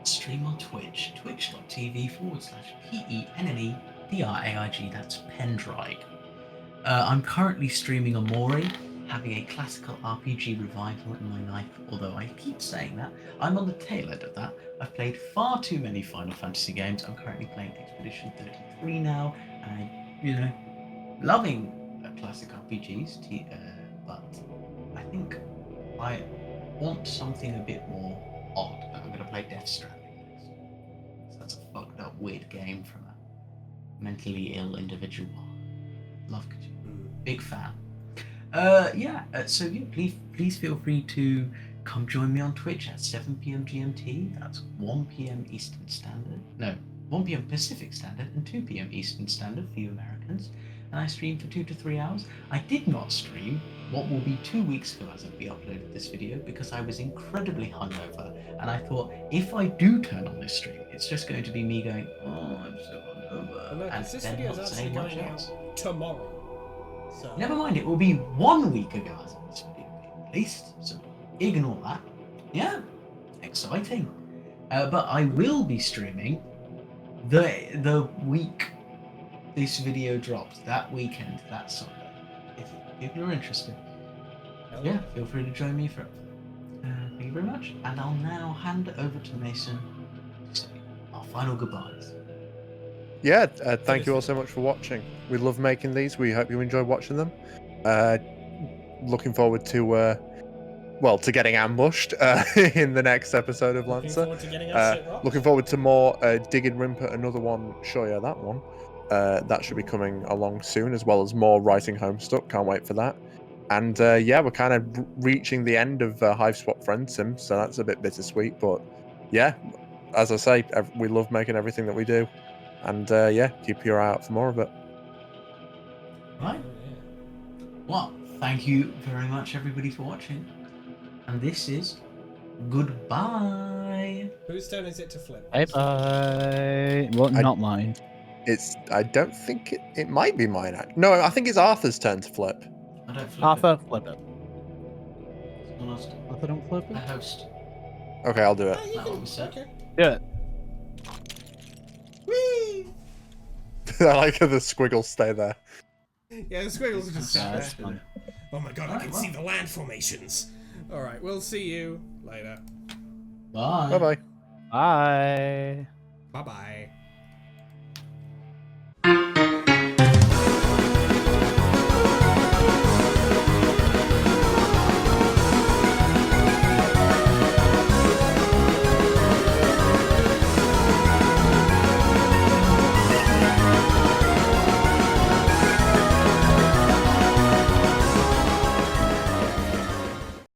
stream on Twitch, twitch.tv/PENNEDRAIG, that's Pendrige. I'm currently streaming Amori. having a classical RPG revival in my life, although I keep saying that. I'm on the tail end of that. I've played far too many Final Fantasy games. I'm currently playing Expedition 33 now, and loving classic RPGs, but I think I want something a bit more odd, and I'm going to play Death Stranding next. So that's a fucked up, weird game from a mentally ill individual. Love Kojima. Big fan. Please feel free to come join me on Twitch at 7 p.m. GMT. That's 1 p.m. Eastern Standard. No, 1 p.m. Pacific Standard and 2 p.m. Eastern Standard for you Americans. And I stream for 2 to 3 hours. I did not stream what will be 2 weeks ago as we uploaded this video because I was incredibly hungover, and I thought if I do turn on this stream, it's just going to be me going, oh, I'm so hungover, No, and this then video is not actually saying much going else. out tomorrow. So Never mind, it will be 1 week ago as this video being released, so ignore that. Yeah, exciting. But I will be streaming the week this video drops, that weekend, that Sunday. If people are interested, yeah, feel free to join me for it. Thank you very much, and I'll now hand over to Mason to say our final goodbyes. Yeah, thank you all so much for watching. We love making these. We hope you enjoy watching them. Looking forward to to getting ambushed in the next episode of looking Lancer. forward to getting our shit rocked. Looking forward to more Digging Rimper, another one. Sure, yeah, that one. That should be coming along soon, as well as more Writing Homestuck. Can't wait for that. And we're kind of reaching the end of Hive Swap Friend Sim, so that's a bit bittersweet. But yeah, as I say, we love making everything that we do. And keep your eye out for more of it. Right. Well, thank you very much, everybody, for watching. And this is goodbye. Whose turn is it to flip? Bye bye. Well, not mine. I don't think it might be mine. No, I think it's Arthur's turn to flip. I don't flip Arthur, flip it. it. Someone else do. Arthur, don't flip The it. host. Okay, I'll do it. You That can- what we said. okay. Do it. Whee! I like how the squiggles stay there. Yeah, the squiggles are just Yeah, sat that's there. fun. Oh my god, I Alright, can well. see the land formations. Alright, we'll see you later. Bye. Bye bye. Bye. Bye bye.